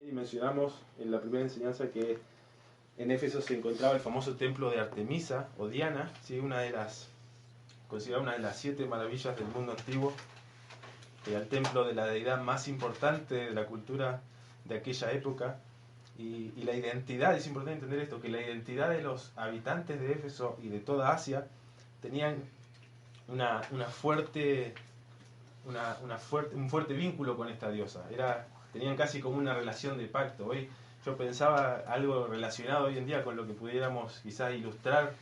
Y mencionamos en la primera enseñanza que en Éfeso se encontraba el famoso templo de Artemisa o Diana, ¿sí? Considerada una de las 7 maravillas del mundo antiguo, el templo de la deidad más importante de la cultura de aquella época. Y la identidad, es importante entender esto, que la identidad de los habitantes de Éfeso y de toda Asia tenían un fuerte vínculo con esta diosa. Tenían casi como una relación de pacto. Hoy yo pensaba algo relacionado hoy en día con lo que pudiéramos quizás ilustrar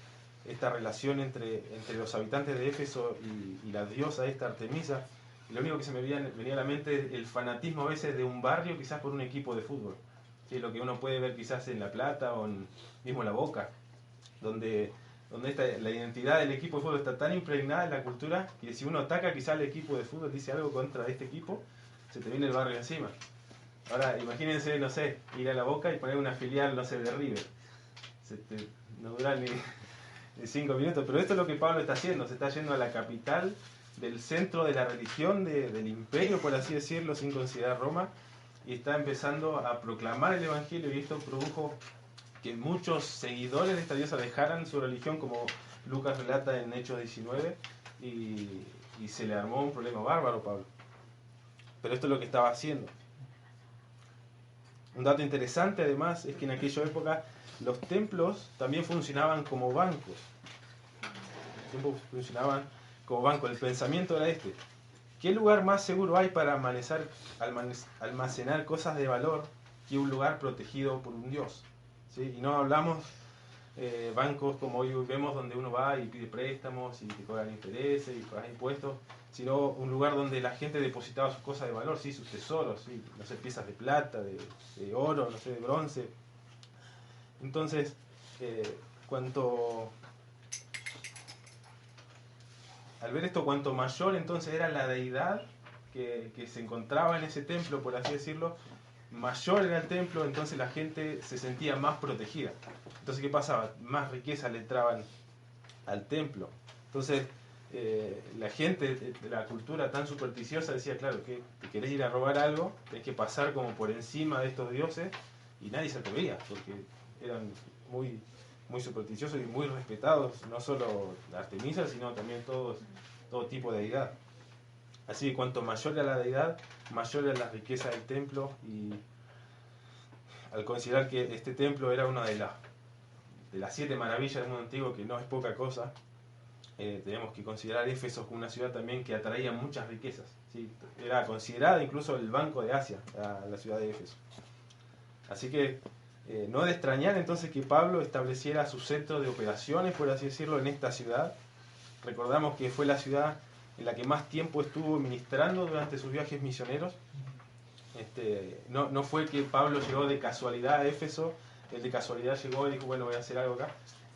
esta relación entre los habitantes de Éfeso y la diosa esta Artemisa. Y lo único que se me venía a la mente es el fanatismo a veces de un barrio quizás por un equipo de fútbol. ¿Sí? Lo que uno puede ver quizás en La Plata o mismo en La Boca, donde la identidad del equipo de fútbol está tan impregnada en la cultura que si uno ataca quizás al equipo de fútbol, dice algo contra este equipo, se te viene el barrio encima. Ahora imagínense, no sé, ir a La Boca y poner una filial, no sé, de River. No dura ni 5 minutos, pero esto es lo que Pablo está haciendo, se está yendo a la capital del centro de la religión, del imperio, por así decirlo, sin considerar Roma, y está empezando a proclamar el evangelio, y esto produjo que muchos seguidores de esta diosa dejaran su religión, como Lucas relata en Hechos 19, y se le armó un problema bárbaro a Pablo. Pero esto es lo que estaba haciendo. Un dato interesante además es que en aquella época los templos también funcionaban como bancos. Los templos funcionaban como bancos. El pensamiento era este: ¿qué lugar más seguro hay para almacenar cosas de valor que un lugar protegido por un dios? ¿Sí? Y no hablamos bancos como hoy vemos, donde uno va y pide préstamos y te cobran intereses y pagas impuestos, sino un lugar donde la gente depositaba sus cosas de valor, ¿sí? Sus tesoros, ¿sí? No sé, piezas de plata, de oro, no sé, de bronce. Entonces, al ver esto, cuanto mayor entonces era la deidad que se encontraba en ese templo, por así decirlo, mayor era el templo, entonces la gente se sentía más protegida. Entonces, ¿qué pasaba? Más riqueza le entraban al templo. Entonces, la gente de la cultura tan supersticiosa decía, claro, que te querés ir a robar algo, tenés que pasar como por encima de estos dioses, y nadie se atrevía, porque eran muy, muy supersticiosos y muy respetados, no solo Artemisa, sino también todo tipo de deidad. Así que cuanto mayor era la deidad, mayor era la riqueza del templo, y al considerar que este templo era una de las 7 maravillas del mundo antiguo, que no es poca cosa, tenemos que considerar Éfeso como una ciudad también que atraía muchas riquezas, ¿sí? Era considerada incluso el Banco de Asia, la ciudad de Éfeso. Así que no de extrañar entonces que Pablo estableciera su centro de operaciones, por así decirlo, en esta ciudad. Recordamos que fue la ciudad en la que más tiempo estuvo ministrando durante sus viajes misioneros. No fue que Pablo llegó de casualidad a Éfeso, él de casualidad llegó y dijo, bueno, voy a hacer algo acá.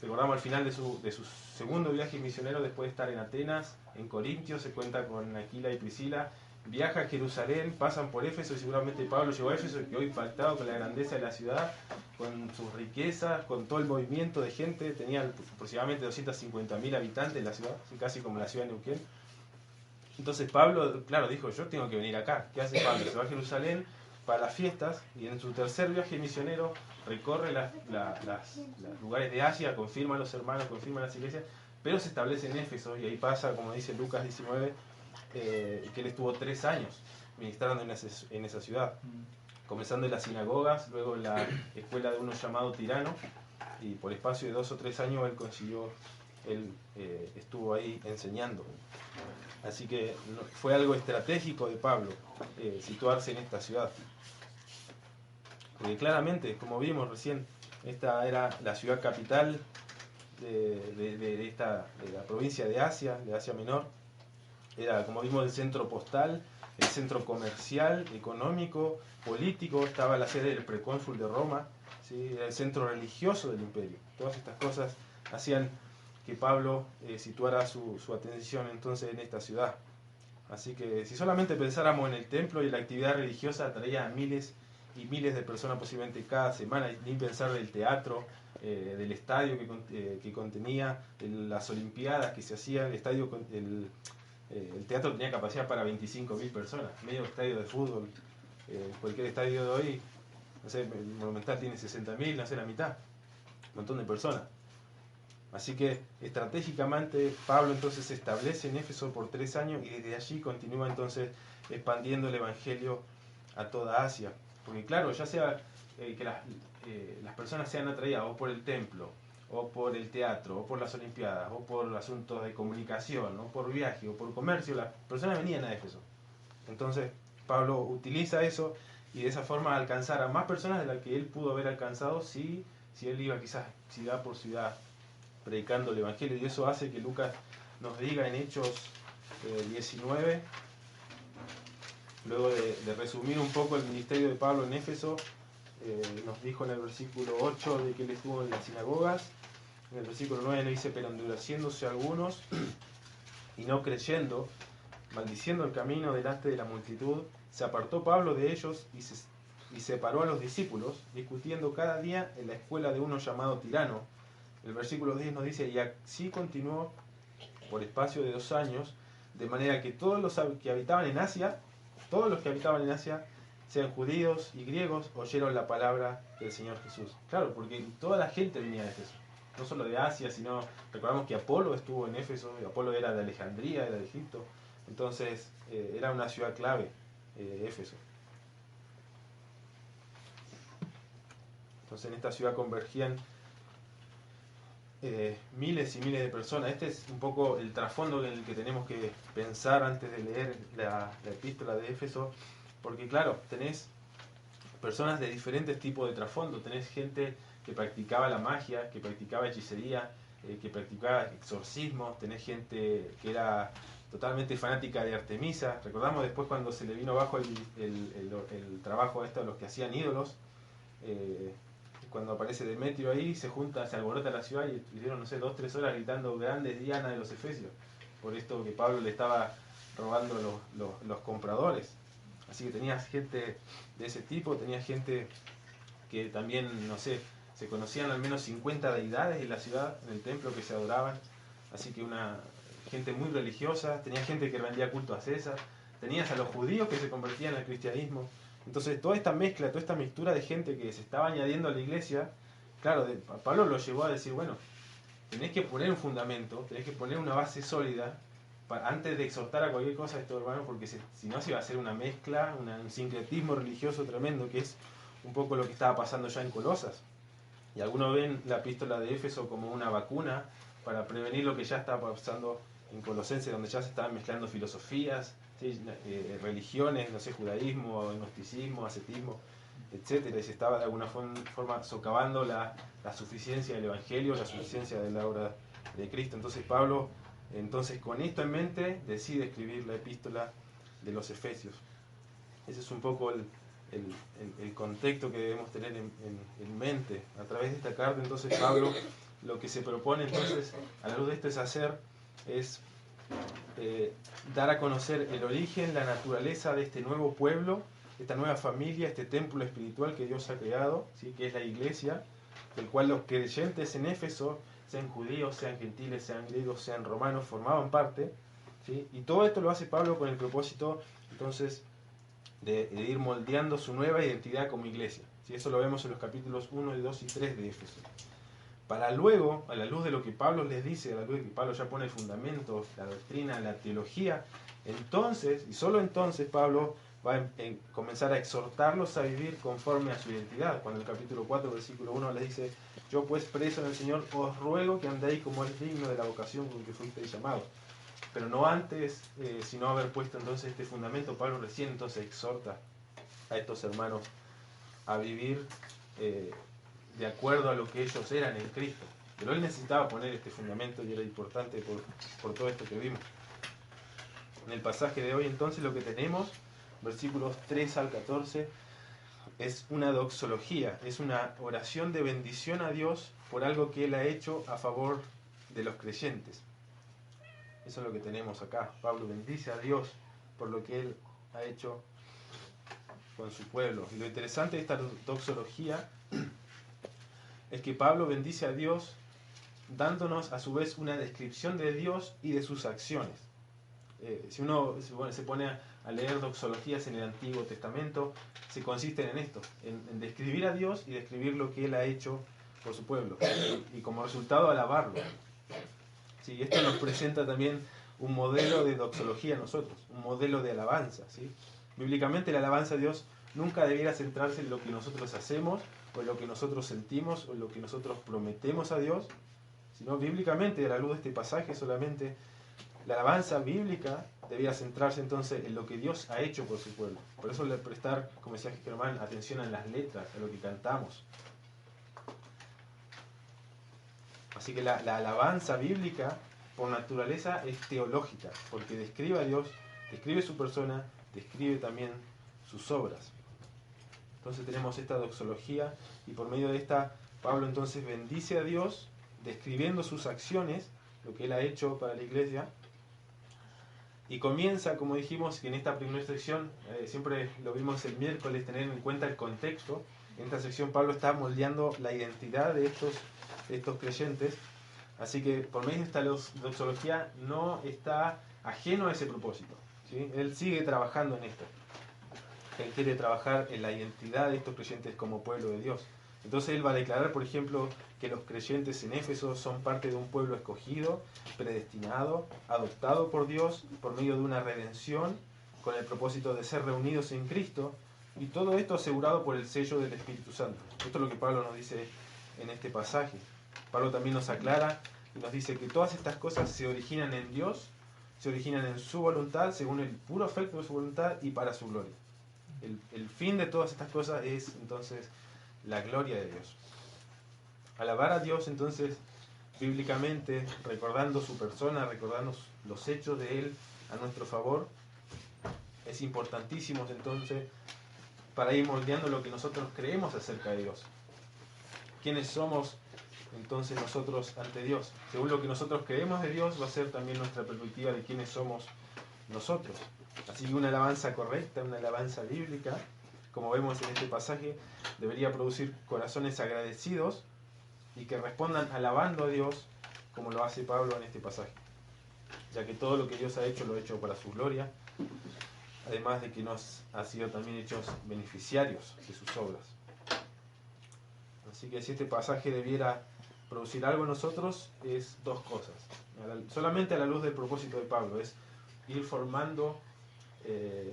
Recordamos al final de su segundo viaje misionero, después de estar en Atenas, en Corintios, se cuenta con Aquila y Priscila, viaja a Jerusalén, pasan por Éfeso, y seguramente Pablo llegó a Éfeso y quedó impactado con la grandeza de la ciudad, con sus riquezas, con todo el movimiento de gente. Tenía aproximadamente 250.000 habitantes la ciudad, casi como la ciudad de Neuquén. Entonces Pablo, claro, dijo, yo tengo que venir acá. ¿Qué hace Pablo? Se va a Jerusalén para las fiestas, y en su tercer viaje misionero recorre los lugares de Asia, confirma a los hermanos, confirma a las iglesias, pero se establece en Éfeso, y ahí pasa, como dice Lucas 19, que él estuvo 3 años ministrando en esa ciudad, comenzando en las sinagogas, luego en la escuela de uno llamado Tirano, y por espacio de 2 o 3 años él estuvo ahí enseñando. Así que fue algo estratégico de Pablo situarse en esta ciudad. Porque claramente, como vimos recién, esta era la ciudad capital de la provincia de Asia Menor. Era, como vimos, el centro postal, el centro comercial, económico, político. Estaba la sede del precónsul de Roma, ¿sí? Era el centro religioso del imperio. Todas estas cosas hacían que Pablo situara su atención entonces en esta ciudad. Así que si solamente pensáramos en el templo y la actividad religiosa, atraía a miles y miles de personas posiblemente cada semana, ni pensar del teatro, del estadio que contenía, de las olimpiadas que se hacían. El teatro tenía capacidad para 25.000 personas, medio estadio de fútbol. Cualquier estadio de hoy, no sé, el Monumental tiene 60.000, no sé, la mitad, un montón de personas. Así que estratégicamente Pablo entonces se establece en Éfeso por 3 años y desde allí continúa entonces expandiendo el Evangelio a toda Asia. Porque claro, ya sea que las personas sean atraídas o por el templo, o por el teatro, o por las Olimpiadas, o por asuntos de comunicación, o por viaje, o por comercio, las personas venían a Éfeso. Entonces Pablo utiliza eso y de esa forma alcanzar a más personas de las que él pudo haber alcanzado si él iba quizás ciudad por ciudad predicando el Evangelio. Y eso hace que Lucas nos diga en Hechos 19, luego de resumir un poco el ministerio de Pablo en Éfeso, nos dijo en el versículo 8 de que él estuvo en las sinagogas. En el versículo 9 nos dice: pero endureciéndose algunos y no creyendo, maldiciendo el camino delante de la multitud, se apartó Pablo de ellos y separó a los discípulos, discutiendo cada día en la escuela de uno llamado Tirano. El versículo 10 nos dice: y así continuó por espacio de 2 años, de manera que todos los que habitaban en Asia, sean judíos y griegos, oyeron la palabra del Señor Jesús. Claro, porque toda la gente venía de Éfeso, no solo de Asia, sino, recordamos que Apolo estuvo en Éfeso, Apolo era de Alejandría, era de Egipto, entonces era una ciudad clave, Éfeso. Entonces en esta ciudad convergían miles y miles de personas. Este es un poco el trasfondo en el que tenemos que pensar antes de leer la epístola de Éfeso, porque claro, tenés personas de diferentes tipos de trasfondo. Tenés gente que practicaba la magia, que practicaba hechicería, que practicaba exorcismo. Tenés gente que era totalmente fanática de Artemisa. Recordamos después cuando se le vino abajo el trabajo a los que hacían ídolos, cuando aparece Demetrio ahí, se alborota la ciudad y estuvieron, no sé, 2-3 horas gritando: grandes Diana de los Efesios, por esto que Pablo le estaba robando los compradores. Así que tenías gente de ese tipo, tenías gente que también, no sé, se conocían al menos 50 deidades en la ciudad, en el templo, que se adoraban. Así que una gente muy religiosa, tenías gente que rendía culto a César, tenías a los judíos que se convertían al cristianismo. Entonces toda esta mezcla, toda esta mixtura de gente que se estaba añadiendo a la iglesia, claro, Pablo lo llevó a decir: bueno, tenés que poner un fundamento, tenés que poner una base sólida antes de exhortar a cualquier cosa a estos hermanos, porque si no se iba a hacer una mezcla, un sincretismo religioso tremendo, que es un poco lo que estaba pasando ya en Colosas. Y algunos ven la epístola de Éfeso como una vacuna para prevenir lo que ya estaba pasando en Colosenses, donde ya se estaban mezclando filosofías, ¿sí? Religiones, no sé, judaísmo, gnosticismo, ascetismo, etcétera, y se estaba de alguna forma socavando la suficiencia del Evangelio, la suficiencia de la obra de Cristo. Entonces Pablo, con esto en mente, decide escribir la epístola de los Efesios. Ese es un poco el contexto que debemos tener en mente. A través de esta carta, entonces, Pablo lo que se propone, entonces, a la luz de esto, es dar a conocer el origen, la naturaleza de este nuevo pueblo, esta nueva familia, este templo espiritual que Dios ha creado, ¿sí? Que es la iglesia, del cual los creyentes en Éfeso, sean judíos, sean gentiles, sean griegos, sean romanos, formaban parte, ¿sí? Y todo esto lo hace Pablo con el propósito, entonces, de ir moldeando su nueva identidad como iglesia. ¿Sí? Eso lo vemos en los capítulos 1, 2 y 3 de Éfeso. Para luego, a la luz de lo que Pablo les dice, a la luz de que Pablo ya pone el fundamento, la doctrina, la teología, entonces, y solo entonces, Pablo va a comenzar a exhortarlos a vivir conforme a su identidad. Cuando en el capítulo 4, versículo 1 les dice: yo pues preso en el Señor os ruego que andéis como es digno de la vocación con que fuisteis llamados. Pero no antes, sino haber puesto entonces este fundamento, Pablo recién entonces exhorta a estos hermanos a vivir de acuerdo a lo que ellos eran en Cristo. Pero él necesitaba poner este fundamento y era importante por todo esto que vimos. En el pasaje de hoy entonces lo que tenemos, versículos 3 al 14, es una doxología, es una oración de bendición a Dios por algo que él ha hecho a favor de los creyentes. Eso es lo que tenemos acá. Pablo bendice a Dios por lo que él ha hecho con su pueblo. Y lo interesante de esta doxología es que Pablo bendice a Dios dándonos a su vez una descripción de Dios y de sus acciones. Si uno se pone a leer doxologías en el Antiguo Testamento se consisten en esto, en describir a Dios y describir lo que Él ha hecho por su pueblo, y como resultado alabarlo. Sí, esto nos presenta también un modelo de doxología a nosotros, un modelo de alabanza. ¿Sí? Bíblicamente la alabanza a Dios nunca debiera centrarse en lo que nosotros hacemos, o en lo que nosotros sentimos, o en lo que nosotros prometemos a Dios, sino bíblicamente, a la luz de este pasaje solamente, la alabanza bíblica debía centrarse entonces en lo que Dios ha hecho por su pueblo. Por eso le prestar, como decía Germán, atención a las letras, a lo que cantamos. Así que la alabanza bíblica, por naturaleza, es teológica, porque describe a Dios, describe su persona, describe también sus obras. Entonces tenemos esta doxología, y por medio de esta, Pablo entonces bendice a Dios, describiendo sus acciones, lo que Él ha hecho para la iglesia, y comienza, como dijimos, que en esta primera sección, siempre lo vimos el miércoles, tener en cuenta el contexto. En esta sección Pablo está moldeando la identidad de estos creyentes, así que por medio de esta doxología no está ajeno a ese propósito, ¿sí? Él sigue trabajando en esto. Él quiere trabajar en la identidad de estos creyentes como pueblo de Dios. Entonces él va a declarar, por ejemplo, que los creyentes en Éfeso son parte de un pueblo escogido, predestinado, adoptado por Dios por medio de una redención, con el propósito de ser reunidos en Cristo, y todo esto asegurado por el sello del Espíritu Santo. Esto es lo que Pablo nos dice en este pasaje. Pablo también nos aclara y nos dice que todas estas cosas se originan en Dios, se originan en su voluntad, según el puro afecto de su voluntad y para su gloria. El fin de todas estas cosas es entonces la gloria de Dios. Alabar a Dios entonces bíblicamente, recordando su persona, recordando los hechos de Él a nuestro favor, es importantísimo entonces para ir moldeando lo que nosotros creemos acerca de Dios. ¿Quiénes somos entonces nosotros ante Dios? Según lo que nosotros creemos de Dios, va a ser también nuestra perspectiva de quiénes somos nosotros. Así que una alabanza correcta, una alabanza bíblica, como vemos en este pasaje, debería producir corazones agradecidos y que respondan alabando a Dios, como lo hace Pablo en este pasaje, ya que todo lo que Dios ha hecho lo ha hecho para su gloria, además de que nos ha sido también hechos beneficiarios de sus obras. Así que si este pasaje debiera producir algo en nosotros, es dos cosas. Solamente a la luz del propósito de Pablo, es ir formando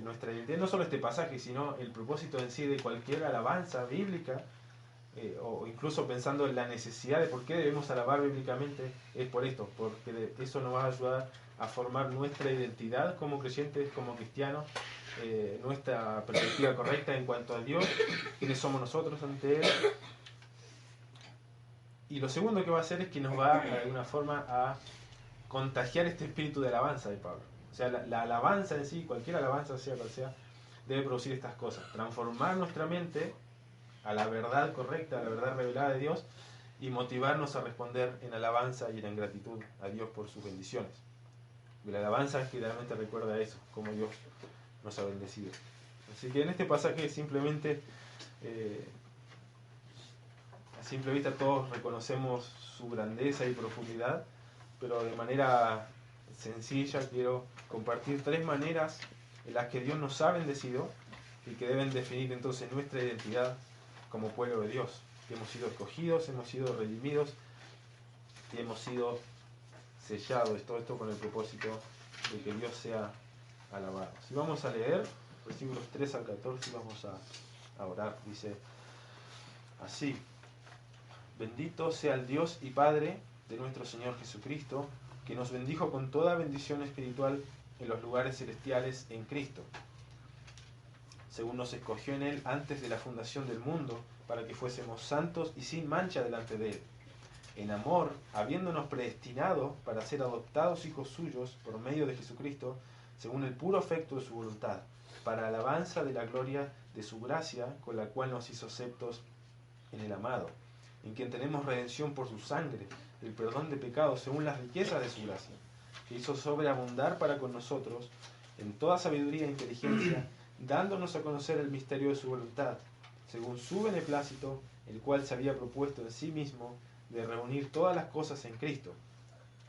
nuestra identidad, no solo este pasaje, sino el propósito en sí de cualquier alabanza bíblica, o incluso pensando en la necesidad de por qué debemos alabar bíblicamente, es por esto, porque eso nos va a ayudar a formar nuestra identidad como creyentes, como cristianos, nuestra perspectiva correcta en cuanto a Dios, quiénes somos nosotros ante Él. Y lo segundo que va a hacer es que nos va de alguna forma a contagiar este espíritu de alabanza de Pablo. O sea, la alabanza en sí, cualquier alabanza, sea cual sea, debe producir estas cosas. Transformar nuestra mente a la verdad correcta, a la verdad revelada de Dios, y motivarnos a responder en alabanza y en gratitud a Dios por sus bendiciones. Y la alabanza generalmente recuerda eso, cómo Dios nos ha bendecido. Así que en este pasaje simplemente, a simple vista todos reconocemos su grandeza y profundidad, pero de manera sencilla quiero compartir tres maneras en las que Dios nos ha bendecido y que deben definir entonces nuestra identidad como pueblo de Dios, que hemos sido escogidos, hemos sido redimidos y hemos sido sellados, todo esto con el propósito de que Dios sea alabado. Si vamos a leer versículos 3 al 14, vamos a orar. Dice así: bendito sea el Dios y Padre de nuestro Señor Jesucristo, que nos bendijo con toda bendición espiritual en los lugares celestiales en Cristo, según nos escogió en Él antes de la fundación del mundo, para que fuésemos santos y sin mancha delante de Él. En amor, habiéndonos predestinado para ser adoptados hijos suyos por medio de Jesucristo, según el puro afecto de su voluntad, para alabanza de la gloria de su gracia, con la cual nos hizo aceptos en el amado, en quien tenemos redención por su sangre, el perdón de pecados según las riquezas de su gracia, que hizo sobreabundar para con nosotros en toda sabiduría e inteligencia, dándonos a conocer el misterio de su voluntad, según su beneplácito, el cual se había propuesto en sí mismo de reunir todas las cosas en Cristo,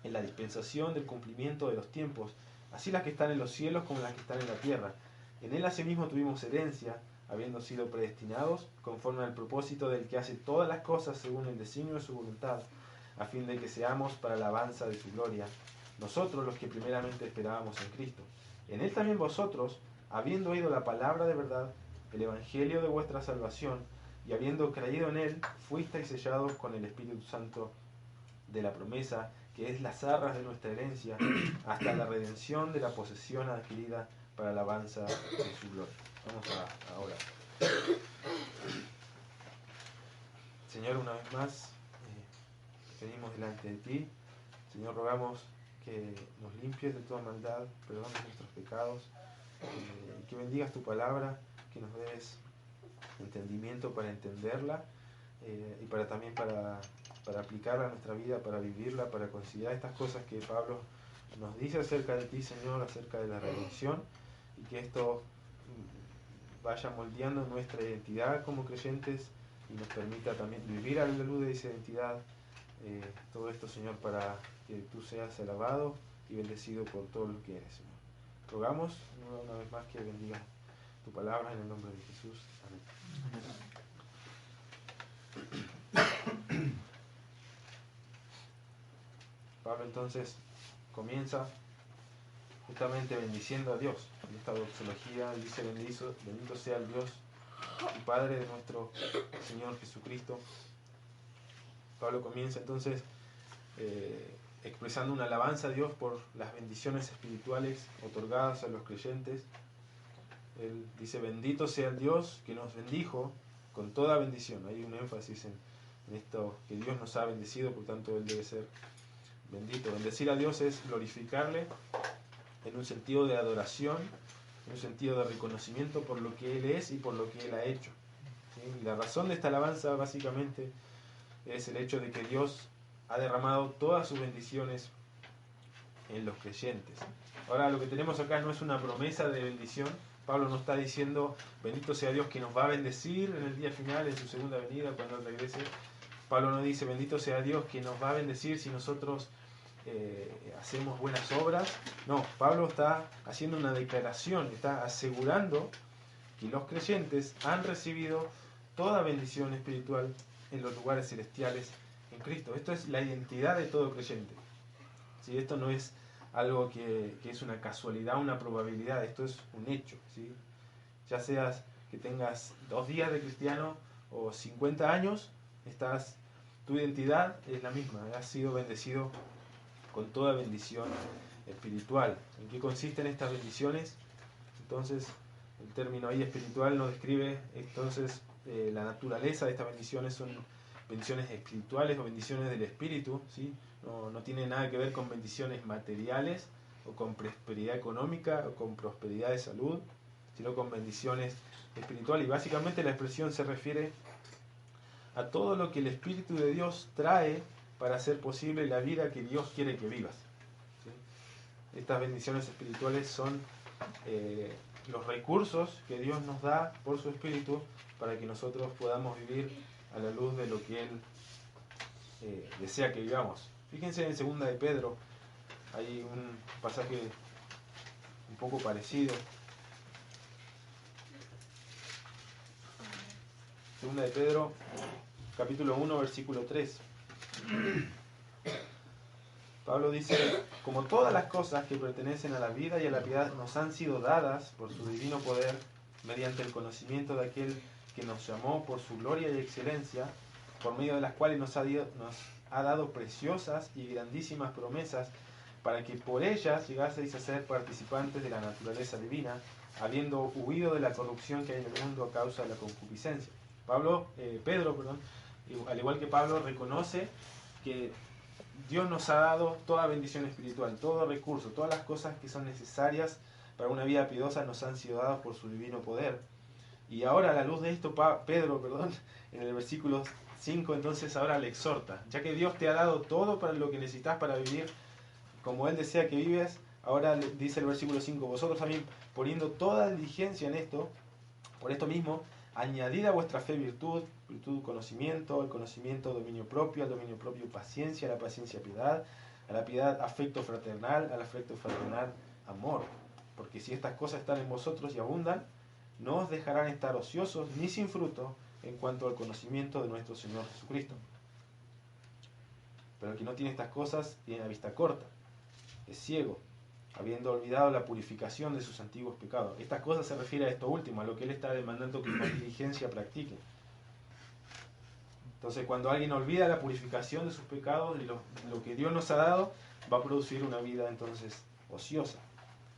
en la dispensación del cumplimiento de los tiempos, así las que están en los cielos como las que están en la tierra, En él asimismo tuvimos herencia, habiendo sido predestinados conforme al propósito del que hace todas las cosas según el designio de su voluntad, a fin de que seamos para la alabanza de su gloria, nosotros los que primeramente esperábamos en Cristo. En él también vosotros, habiendo oído la palabra de verdad, el evangelio de vuestra salvación, y habiendo creído en él, fuisteis sellados con el Espíritu Santo de la promesa, que es las arras de nuestra herencia, hasta la redención de la posesión adquirida para la alabanza de su gloria. Vamos a orar. Señor, una vez más, venimos delante de ti. Señor, rogamos que nos limpies de toda maldad, perdones nuestros pecados, que bendigas tu palabra, que nos des entendimiento para entenderla y también para aplicarla a nuestra vida, para vivirla, para considerar estas cosas que Pablo nos dice acerca de ti, Señor, acerca de la redención, y que esto vaya moldeando nuestra identidad como creyentes y nos permita también vivir a la luz de esa identidad. Todo esto, Señor, para que tú seas alabado y bendecido por todo lo que eres, Señor. Rogamos una vez más que bendiga tu palabra en el nombre de Jesús. Amén. Pablo entonces comienza justamente bendiciendo a Dios. En esta doxología dice: bendito sea el Dios y Padre de nuestro Señor Jesucristo. Pablo comienza entonces expresando una alabanza a Dios por las bendiciones espirituales otorgadas a los creyentes. Él dice: bendito sea el Dios que nos bendijo con toda bendición. Hay un énfasis en esto, que Dios nos ha bendecido, por tanto Él debe ser bendito. Bendecir a Dios es glorificarle en un sentido de adoración, en un sentido de reconocimiento por lo que Él es y por lo que Él ha hecho. ¿Sí? Y la razón de esta alabanza básicamente es el hecho de que Dios ha derramado todas sus bendiciones en los creyentes. Ahora, lo que tenemos acá no es una promesa de bendición. Pablo no está diciendo: bendito sea Dios que nos va a bendecir en el día final, en su segunda venida, cuando Él regrese. Pablo no dice: bendito sea Dios que nos va a bendecir si nosotros hacemos buenas obras. No, Pablo está haciendo una declaración, está asegurando que los creyentes han recibido toda bendición espiritual en los lugares celestiales en Cristo. Esto es la identidad de todo creyente. ¿Sí? Esto no es algo que es una casualidad, una probabilidad, esto es un hecho. ¿Sí? Ya seas que tengas 2 días de cristiano o 50 años, tu identidad es la misma, has sido bendecido con toda bendición espiritual. ¿En qué consisten estas bendiciones? Entonces, el término ahí espiritual nos describe entonces la naturaleza de estas bendiciones. Son bendiciones espirituales o bendiciones del espíritu, ¿sí? No tiene nada que ver con bendiciones materiales o con prosperidad económica o con prosperidad de salud, sino con bendiciones espirituales. Y básicamente la expresión se refiere a todo lo que el Espíritu de Dios trae para hacer posible la vida que Dios quiere que vivas. ¿Sí? Estas bendiciones espirituales son los recursos que Dios nos da por su Espíritu para que nosotros podamos vivir a la luz de lo que Él desea que vivamos. Fíjense en 2 de Pedro, hay un pasaje un poco parecido. 2 de Pedro, capítulo 1, versículo 3. Pablo dice: como todas las cosas que pertenecen a la vida y a la piedad nos han sido dadas por su divino poder, mediante el conocimiento de aquel que nos llamó por su gloria y excelencia, por medio de las cuales nos ha dado preciosas y grandísimas promesas, para que por ellas llegaseis a ser participantes de la naturaleza divina, habiendo huido de la corrupción que hay en el mundo a causa de la concupiscencia. Pedro, al igual que Pablo, reconoce que Dios nos ha dado toda bendición espiritual, todo recurso, todas las cosas que son necesarias para una vida piadosa nos han sido dadas por su divino poder. Y ahora, a la luz de esto, Pedro, en el versículo 5, entonces ahora le exhorta: ya que Dios te ha dado todo para lo que necesitas para vivir como Él desea que vives, ahora dice el versículo 5: vosotros también, poniendo toda diligencia en esto, por esto mismo, añadid a vuestra fe virtud, conocimiento, al conocimiento dominio propio, al dominio propio paciencia, a la paciencia piedad, a la piedad afecto fraternal, al afecto fraternal amor. Porque si estas cosas están en vosotros y abundan, no os dejarán estar ociosos ni sin fruto en cuanto al conocimiento de nuestro Señor Jesucristo. Pero el que no tiene estas cosas tiene la vista corta, es ciego, habiendo olvidado la purificación de sus antiguos pecados. Estas cosas se refiere a esto último, a lo que él está demandando que con diligencia practiquen. Entonces, cuando alguien olvida la purificación de sus pecados y lo que Dios nos ha dado, va a producir una vida entonces ociosa.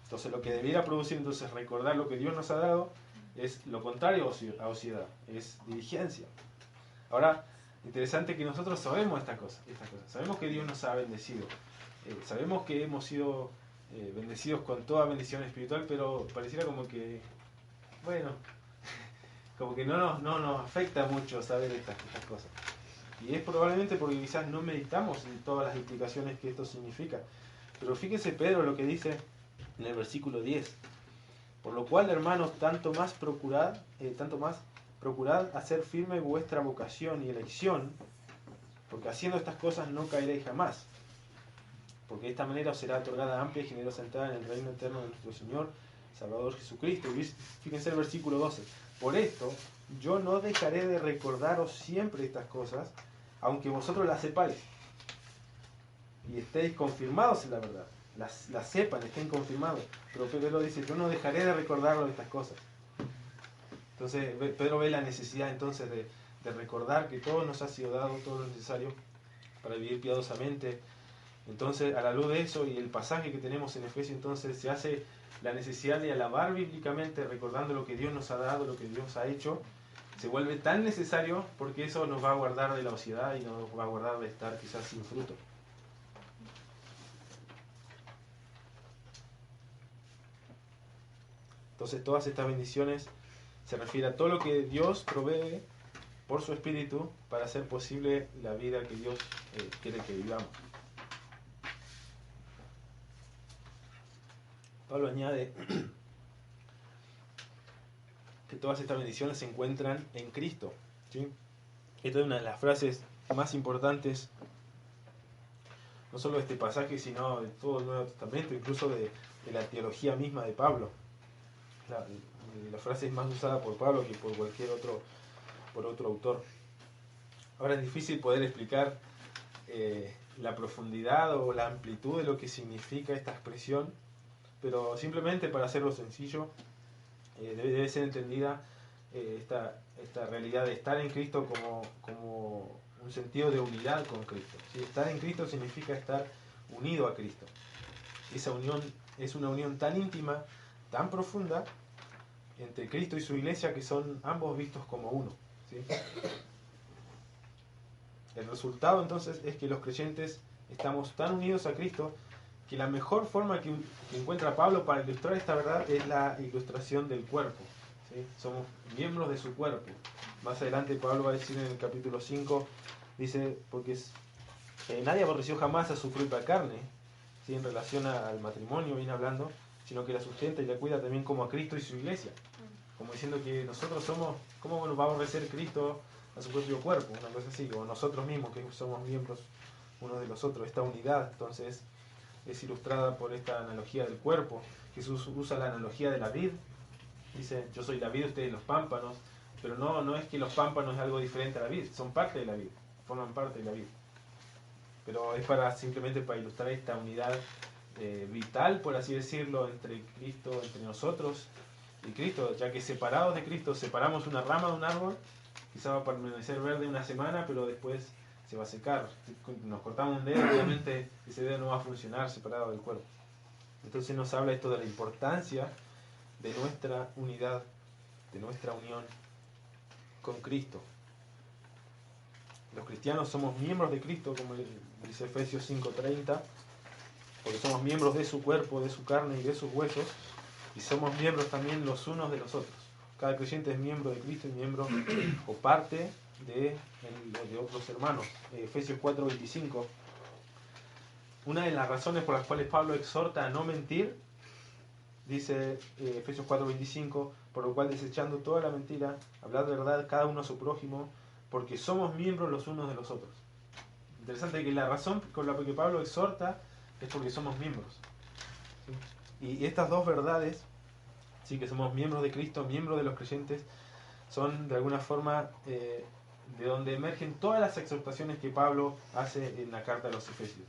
Entonces, lo que debiera producir entonces recordar lo que Dios nos ha dado es lo contrario a ociedad, es diligencia. Ahora, interesante que nosotros sabemos estas cosas. Sabemos que Dios nos ha bendecido. Sabemos que hemos sido bendecidos con toda bendición espiritual, pero pareciera como que, bueno, como que no nos afecta mucho saber estas cosas. Y es probablemente porque quizás no meditamos en todas las implicaciones que esto significa. Pero fíjese Pedro lo que dice en el versículo 10. Por lo cual, hermanos, tanto más procurad hacer firme vuestra vocación y elección, porque haciendo estas cosas no caeréis jamás. Porque de esta manera os será otorgada amplia y generosa entrada en el reino eterno de nuestro Señor, Salvador Jesucristo. Y fíjense el versículo 12. Por esto, yo no dejaré de recordaros siempre estas cosas, aunque vosotros las sepáis y estéis confirmados en la verdad. Las sepan, estén confirmados. Pero Pedro dice, yo no dejaré de recordaros estas cosas. Entonces, Pedro ve la necesidad entonces de recordar que todo nos ha sido dado, todo lo necesario para vivir piadosamente. Entonces, a la luz de eso y el pasaje que tenemos en Efesios, entonces se hace la necesidad de alabar bíblicamente, recordando lo que Dios nos ha dado, lo que Dios ha hecho. Se vuelve tan necesario porque eso nos va a guardar de la ociosidad y nos va a guardar de estar quizás sin fruto. Entonces, todas estas bendiciones se refieren a todo lo que Dios provee por su Espíritu para hacer posible la vida que Dios quiere que vivamos. Pablo añade que todas estas bendiciones se encuentran en Cristo, ¿sí? Esta es una de las frases más importantes, no solo de este pasaje, sino de todo el Nuevo Testamento, incluso de la teología misma de Pablo. La frase es más usada por Pablo que por cualquier otro autor. Ahora es difícil poder explicar la profundidad o la amplitud de lo que significa esta expresión, pero simplemente para hacerlo sencillo, debe ser entendida esta realidad de estar en Cristo como un sentido de unidad con Cristo. ¿Sí? Estar en Cristo significa estar unido a Cristo. Esa unión es una unión tan íntima, tan profunda, entre Cristo y su iglesia, que son ambos vistos como uno. ¿Sí? El resultado entonces es que los creyentes estamos tan unidos a Cristo que la mejor forma que encuentra Pablo para ilustrar esta verdad es la ilustración del cuerpo. ¿Sí? Somos miembros de su cuerpo. Más adelante Pablo va a decir en el capítulo 5, dice, porque nadie aborreció jamás a su propia carne, ¿sí? En relación al matrimonio viene hablando, sino que la sustenta y la cuida también como a Cristo y su iglesia. Como diciendo que nosotros somos, ¿cómo nos va a aborrecer Cristo a su propio cuerpo? Una cosa así, o nosotros mismos que somos miembros unos de los otros, esta unidad. Entonces es ilustrada por esta analogía del cuerpo. Jesús usa la analogía de la vid, dice, yo soy la vid, ustedes los pámpanos, pero no es que los pámpanos es algo diferente a la vid, son parte de la vid, forman parte de la vid. Pero es simplemente para ilustrar esta unidad vital, por así decirlo, entre Cristo, entre nosotros y Cristo, ya que separados de Cristo, separamos una rama de un árbol, quizá va a permanecer verde una semana, pero después se va a secar. Nos cortamos un dedo, obviamente ese dedo no va a funcionar separado del cuerpo. Entonces nos habla esto de la importancia de nuestra unidad, de nuestra unión con Cristo. Los cristianos somos miembros de Cristo, como dice Efesios 5:30, porque somos miembros de su cuerpo, de su carne y de sus huesos, y somos miembros también los unos de los otros. Cada creyente es miembro de Cristo y miembro o parte de otros hermanos. Efesios 4:25. Una de las razones por las cuales Pablo exhorta a no mentir, dice Efesios 4:25, por lo cual desechando toda la mentira, hablad verdad cada uno a su prójimo, porque somos miembros los unos de los otros. Interesante que la razón con la que Pablo exhorta es porque somos miembros. ¿Sí? Y estas dos verdades, sí, que somos miembros de Cristo, miembros de los creyentes, son de alguna forma de donde emergen todas las exhortaciones que Pablo hace en la carta a los Efesios.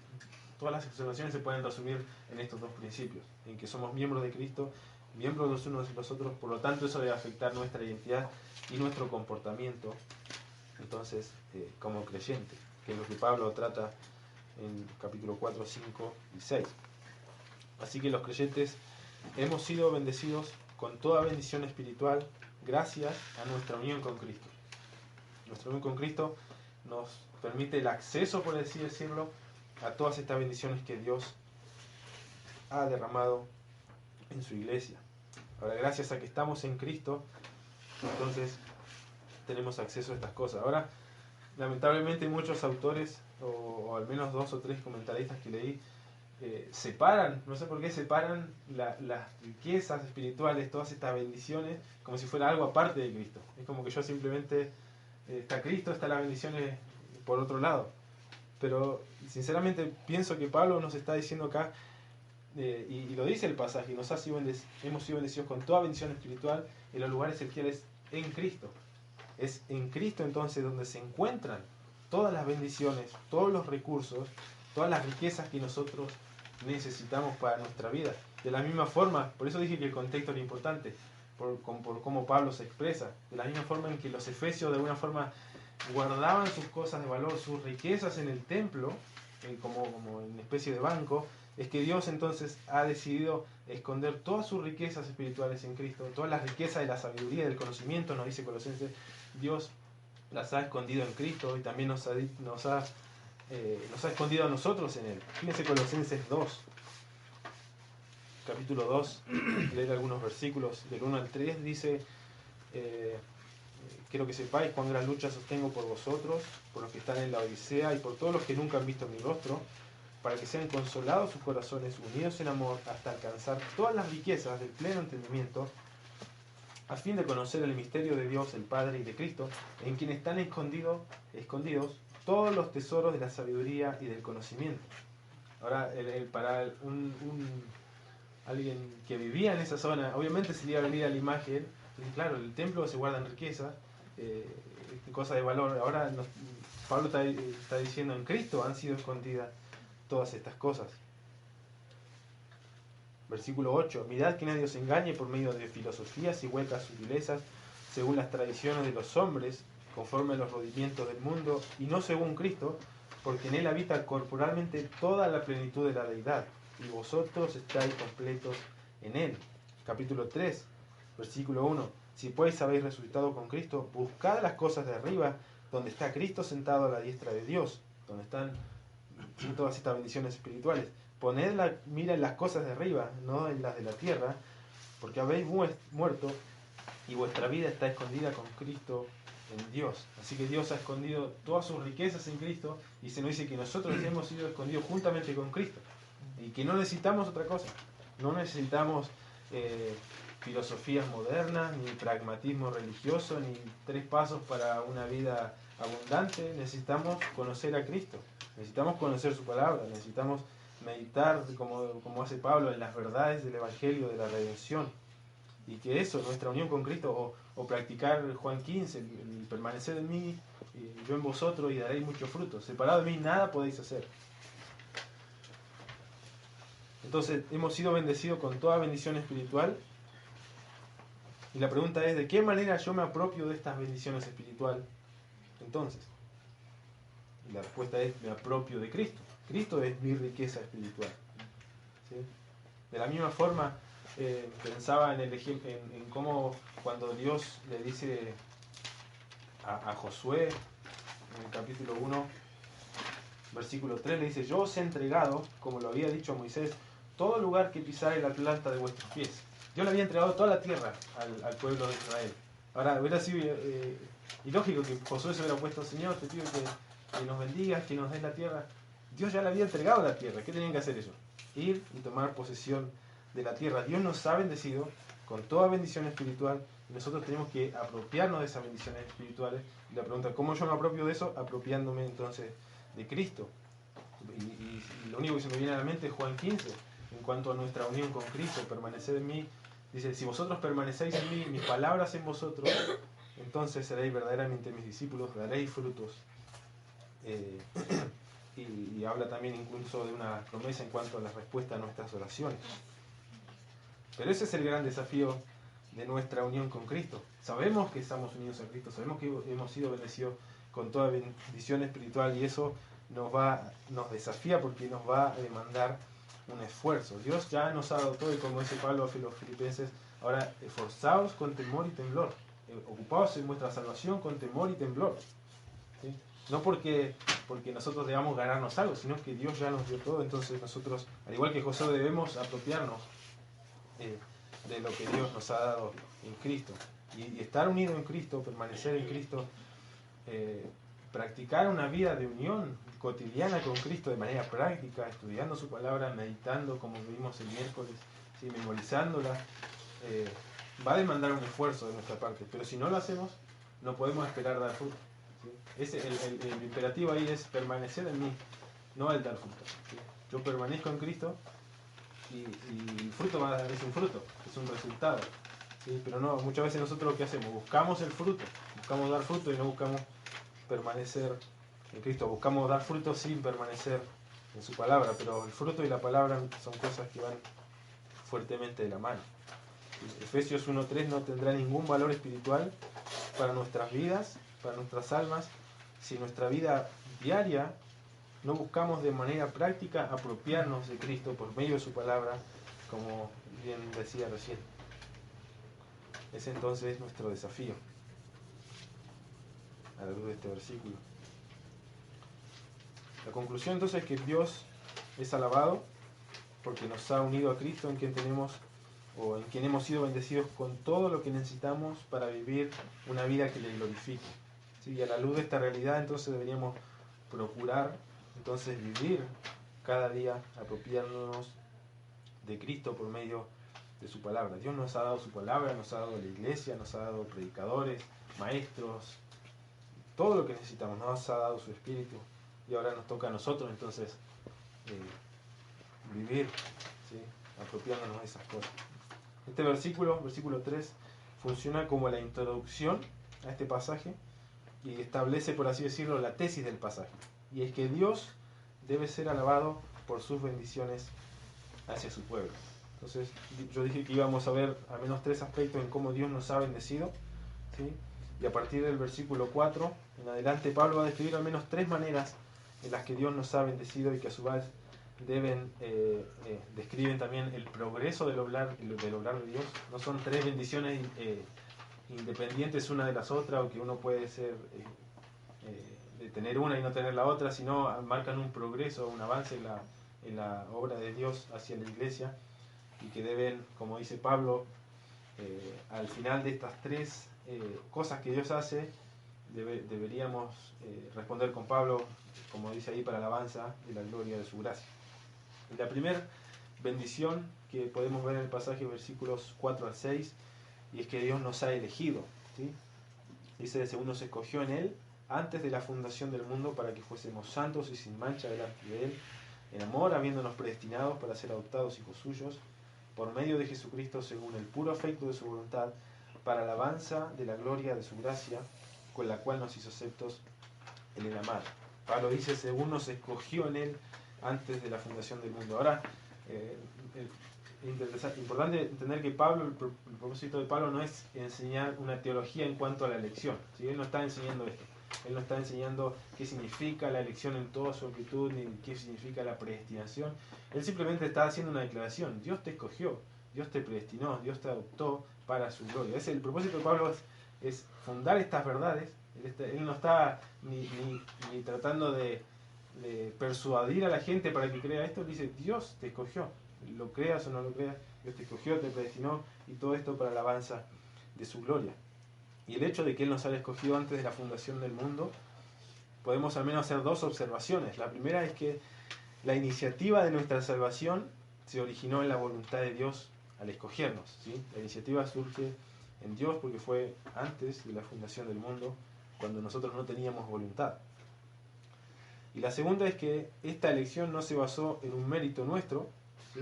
Todas las exhortaciones se pueden resumir en estos dos principios, en que somos miembros de Cristo, miembros los unos de los otros, por lo tanto eso debe afectar nuestra identidad y nuestro comportamiento, entonces, como creyente, que es lo que Pablo trata en capítulo 4, 5 y 6. Así que los creyentes hemos sido bendecidos con toda bendición espiritual gracias a nuestra unión con Cristo. Nuestra unión con Cristo nos permite el acceso, por así decirlo, a todas estas bendiciones que Dios ha derramado en su iglesia. Ahora, gracias a que estamos en Cristo, entonces tenemos acceso a estas cosas. Ahora, lamentablemente muchos autores, o al menos 2 o 3 comentaristas que leí, separan, no sé por qué separan las riquezas espirituales, todas estas bendiciones, como si fuera algo aparte de Cristo. Es como que yo simplemente, está Cristo, está las bendiciones por otro lado. Pero sinceramente pienso que Pablo nos está diciendo acá, y lo dice el pasaje, hemos sido bendecidos con toda bendición espiritual en los lugares celestiales en Cristo. Es en Cristo entonces donde se encuentran todas las bendiciones, todos los recursos, todas las riquezas que nosotros necesitamos para nuestra vida. De la misma forma, por eso dije que el contexto era importante, por cómo Pablo se expresa, de la misma forma en que los efesios de alguna forma guardaban sus cosas de valor, sus riquezas en el templo, como en una especie de banco, es que Dios entonces ha decidido esconder todas sus riquezas espirituales en Cristo, todas las riquezas de la sabiduría, del conocimiento, nos dice Colosenses, Dios las ha escondido en Cristo y también nos ha escondido a nosotros en Él. Fíjense Colosenses 2, capítulo 2, leer algunos versículos del 1 al 3, dice, quiero que sepáis cuán gran lucha sostengo por vosotros, por los que están en la Odisea y por todos los que nunca han visto mi rostro, para que sean consolados sus corazones, unidos en amor, hasta alcanzar todas las riquezas del pleno entendimiento, a fin de conocer el misterio de Dios, el Padre y de Cristo, en quien están escondidos todos los tesoros de la sabiduría y del conocimiento. Ahora, para alguien que vivía en esa zona, obviamente se le iba a venir a la imagen, y claro, el templo se guardan riquezas, cosas de valor. Ahora Pablo está diciendo, en Cristo han sido escondidas todas estas cosas. Versículo 8. Mirad que nadie os engañe por medio de filosofías y huecas sutilezas, según las tradiciones de los hombres, conforme a los rudimientos del mundo, y no según Cristo, porque en él habita corporalmente toda la plenitud de la deidad, y vosotros estáis completos en él. Capítulo 3, versículo 1. Si pues habéis resucitado con Cristo, buscad las cosas de arriba, donde está Cristo sentado a la diestra de Dios, donde están todas estas bendiciones espirituales. Poned la mira en las cosas de arriba, no en las de la tierra, porque habéis muerto y vuestra vida está escondida con Cristo en Dios. Así que Dios ha escondido todas sus riquezas en Cristo y se nos dice que nosotros hemos sido escondidos juntamente con Cristo y que no necesitamos otra cosa. No necesitamos filosofías modernas, ni pragmatismo religioso, ni 3 pasos para una vida abundante. Necesitamos conocer a Cristo, necesitamos conocer su palabra, necesitamos meditar, como hace Pablo, en las verdades del Evangelio de la redención. Y que eso, nuestra unión con Cristo, o practicar Juan 15, el permanecer en mí, y yo en vosotros, y daréis mucho fruto. Separado de mí, nada podéis hacer. Entonces, hemos sido bendecidos con toda bendición espiritual. Y la pregunta es, ¿de qué manera yo me apropio de estas bendiciones espirituales? Entonces, y la respuesta es, me apropio de Cristo. Cristo es mi riqueza espiritual. ¿Sí? De la misma forma, pensaba en cómo cuando Dios le dice a Josué, en el capítulo 1, versículo 3, le dice, yo os he entregado, como lo había dicho a Moisés, todo lugar que pisare la planta de vuestros pies. Yo le había entregado toda la tierra al pueblo de Israel. Ahora, hubiera sido ilógico que Josué se hubiera puesto, Señor, te pido que nos bendigas, que nos des la tierra. Dios ya le había entregado la tierra. ¿Qué tenían que hacer ellos? Ir y tomar posesión de la tierra. Dios nos ha bendecido con toda bendición espiritual y nosotros tenemos que apropiarnos de esas bendiciones espirituales. Y la pregunta, ¿cómo yo me apropio de eso? Apropiándome entonces de Cristo. Y lo único que se me viene a la mente es Juan 15, en cuanto a nuestra unión con Cristo, permanecer en mí. Dice, si vosotros permanecéis en mí, mis palabras en vosotros, entonces seréis verdaderamente mis discípulos, daréis frutos. Y habla también incluso de una promesa en cuanto a la respuesta a nuestras oraciones. Pero ese es el gran desafío de nuestra unión con Cristo. Sabemos que estamos unidos a Cristo, sabemos que hemos sido bendecidos con toda bendición espiritual, y eso nos desafía porque nos va a demandar un esfuerzo. Dios ya nos ha dado todo, y como dice Pablo a los filipenses, ahora esforzaos con temor y temblor, ocupaos en vuestra salvación con temor y temblor. ¿Sí? No porque nosotros debamos ganarnos algo, sino que Dios ya nos dio todo. Entonces nosotros, al igual que José, debemos apropiarnos de lo que Dios nos ha dado en Cristo. Y estar unido en Cristo, permanecer en Cristo, practicar una vida de unión cotidiana con Cristo de manera práctica, estudiando su palabra, meditando como vimos el miércoles, ¿sí? Memorizándola, va a demandar un esfuerzo de nuestra parte, pero si no lo hacemos, no podemos esperar dar fruto. ¿Sí? El imperativo ahí es permanecer en mí, no el dar fruto. ¿Sí? Yo permanezco en Cristo y el fruto es un fruto, es un resultado. ¿Sí? Pero no, muchas veces nosotros lo que hacemos, buscamos el fruto, buscamos dar fruto y no buscamos permanecer en Cristo. Buscamos dar fruto sin permanecer en su palabra, pero el fruto y la palabra son cosas que van fuertemente de la mano. Efesios 1:3 no tendrá ningún valor espiritual para nuestras vidas, para nuestras almas, si nuestra vida diaria no buscamos de manera práctica apropiarnos de Cristo por medio de su palabra, como bien decía recién. Ese entonces es nuestro desafío a la luz de este versículo. La conclusión entonces es que Dios es alabado porque nos ha unido a Cristo, en quien hemos sido bendecidos con todo lo que necesitamos para vivir una vida que le glorifique. ¿Sí? Y a la luz de esta realidad entonces deberíamos procurar entonces vivir cada día, apropiándonos de Cristo por medio de su palabra. Dios nos ha dado su palabra, nos ha dado la iglesia, nos ha dado predicadores, maestros, todo lo que necesitamos, nos ha dado su espíritu, y ahora nos toca a nosotros entonces vivir, ¿sí? Apropiándonos de esas cosas. Este versículo 3, funciona como la introducción a este pasaje y establece, por así decirlo, la tesis del pasaje. Y es que Dios debe ser alabado por sus bendiciones hacia su pueblo. Entonces, yo dije que íbamos a ver al menos 3 aspectos en cómo Dios nos ha bendecido, ¿sí? Y a partir del versículo 4 en adelante, Pablo va a describir al menos 3 maneras en las que Dios nos ha bendecido, y que a su vez describen también el progreso del obrar de Dios. No son 3 bendiciones independientes una de las otras, o que uno puede ser de tener una y no tener la otra, sino marcan un progreso, un avance en la obra de Dios hacia la iglesia, y que deben, como dice Pablo, al final de estas 3 cosas que Dios hace, deberíamos responder con Pablo, como dice ahí, para alabanza de la gloria de su gracia. Y la primera bendición que podemos ver en el pasaje, versículos 4 al 6, y es que Dios nos ha elegido, ¿sí? Dice, según nos escogió en Él antes de la fundación del mundo, para que fuésemos santos y sin mancha delante de Él, en amor, habiéndonos predestinados para ser adoptados hijos suyos, por medio de Jesucristo, según el puro afecto de su voluntad, para alabanza de la gloria de su gracia, con la cual nos hizo aceptos en el amado. Pablo dice, según nos escogió en Él antes de la fundación del mundo. Ahora, importante entender que Pablo, el propósito de Pablo no es enseñar una teología en cuanto a la elección, ¿sí? Él no está enseñando esto. Él no está enseñando qué significa la elección en toda su amplitud, ni qué significa la predestinación. Él simplemente está haciendo una declaración. Dios te escogió, Dios te predestinó, Dios te adoptó para su gloria. El propósito de Pablo es fundar estas verdades. Él no está ni tratando de persuadir a la gente para que crea esto. Él dice, Dios te escogió, lo creas o no lo creas, Dios te escogió, te predestinó, y todo esto para la alabanza de su gloria. Y el hecho de que Él nos haya escogido antes de la fundación del mundo, podemos al menos hacer 2 observaciones. La primera es que la iniciativa de nuestra salvación se originó en la voluntad de Dios al escogernos, ¿sí? La iniciativa surge en Dios porque fue antes de la fundación del mundo, cuando nosotros no teníamos voluntad. Y la segunda es que esta elección no se basó en un mérito nuestro, ¿sí?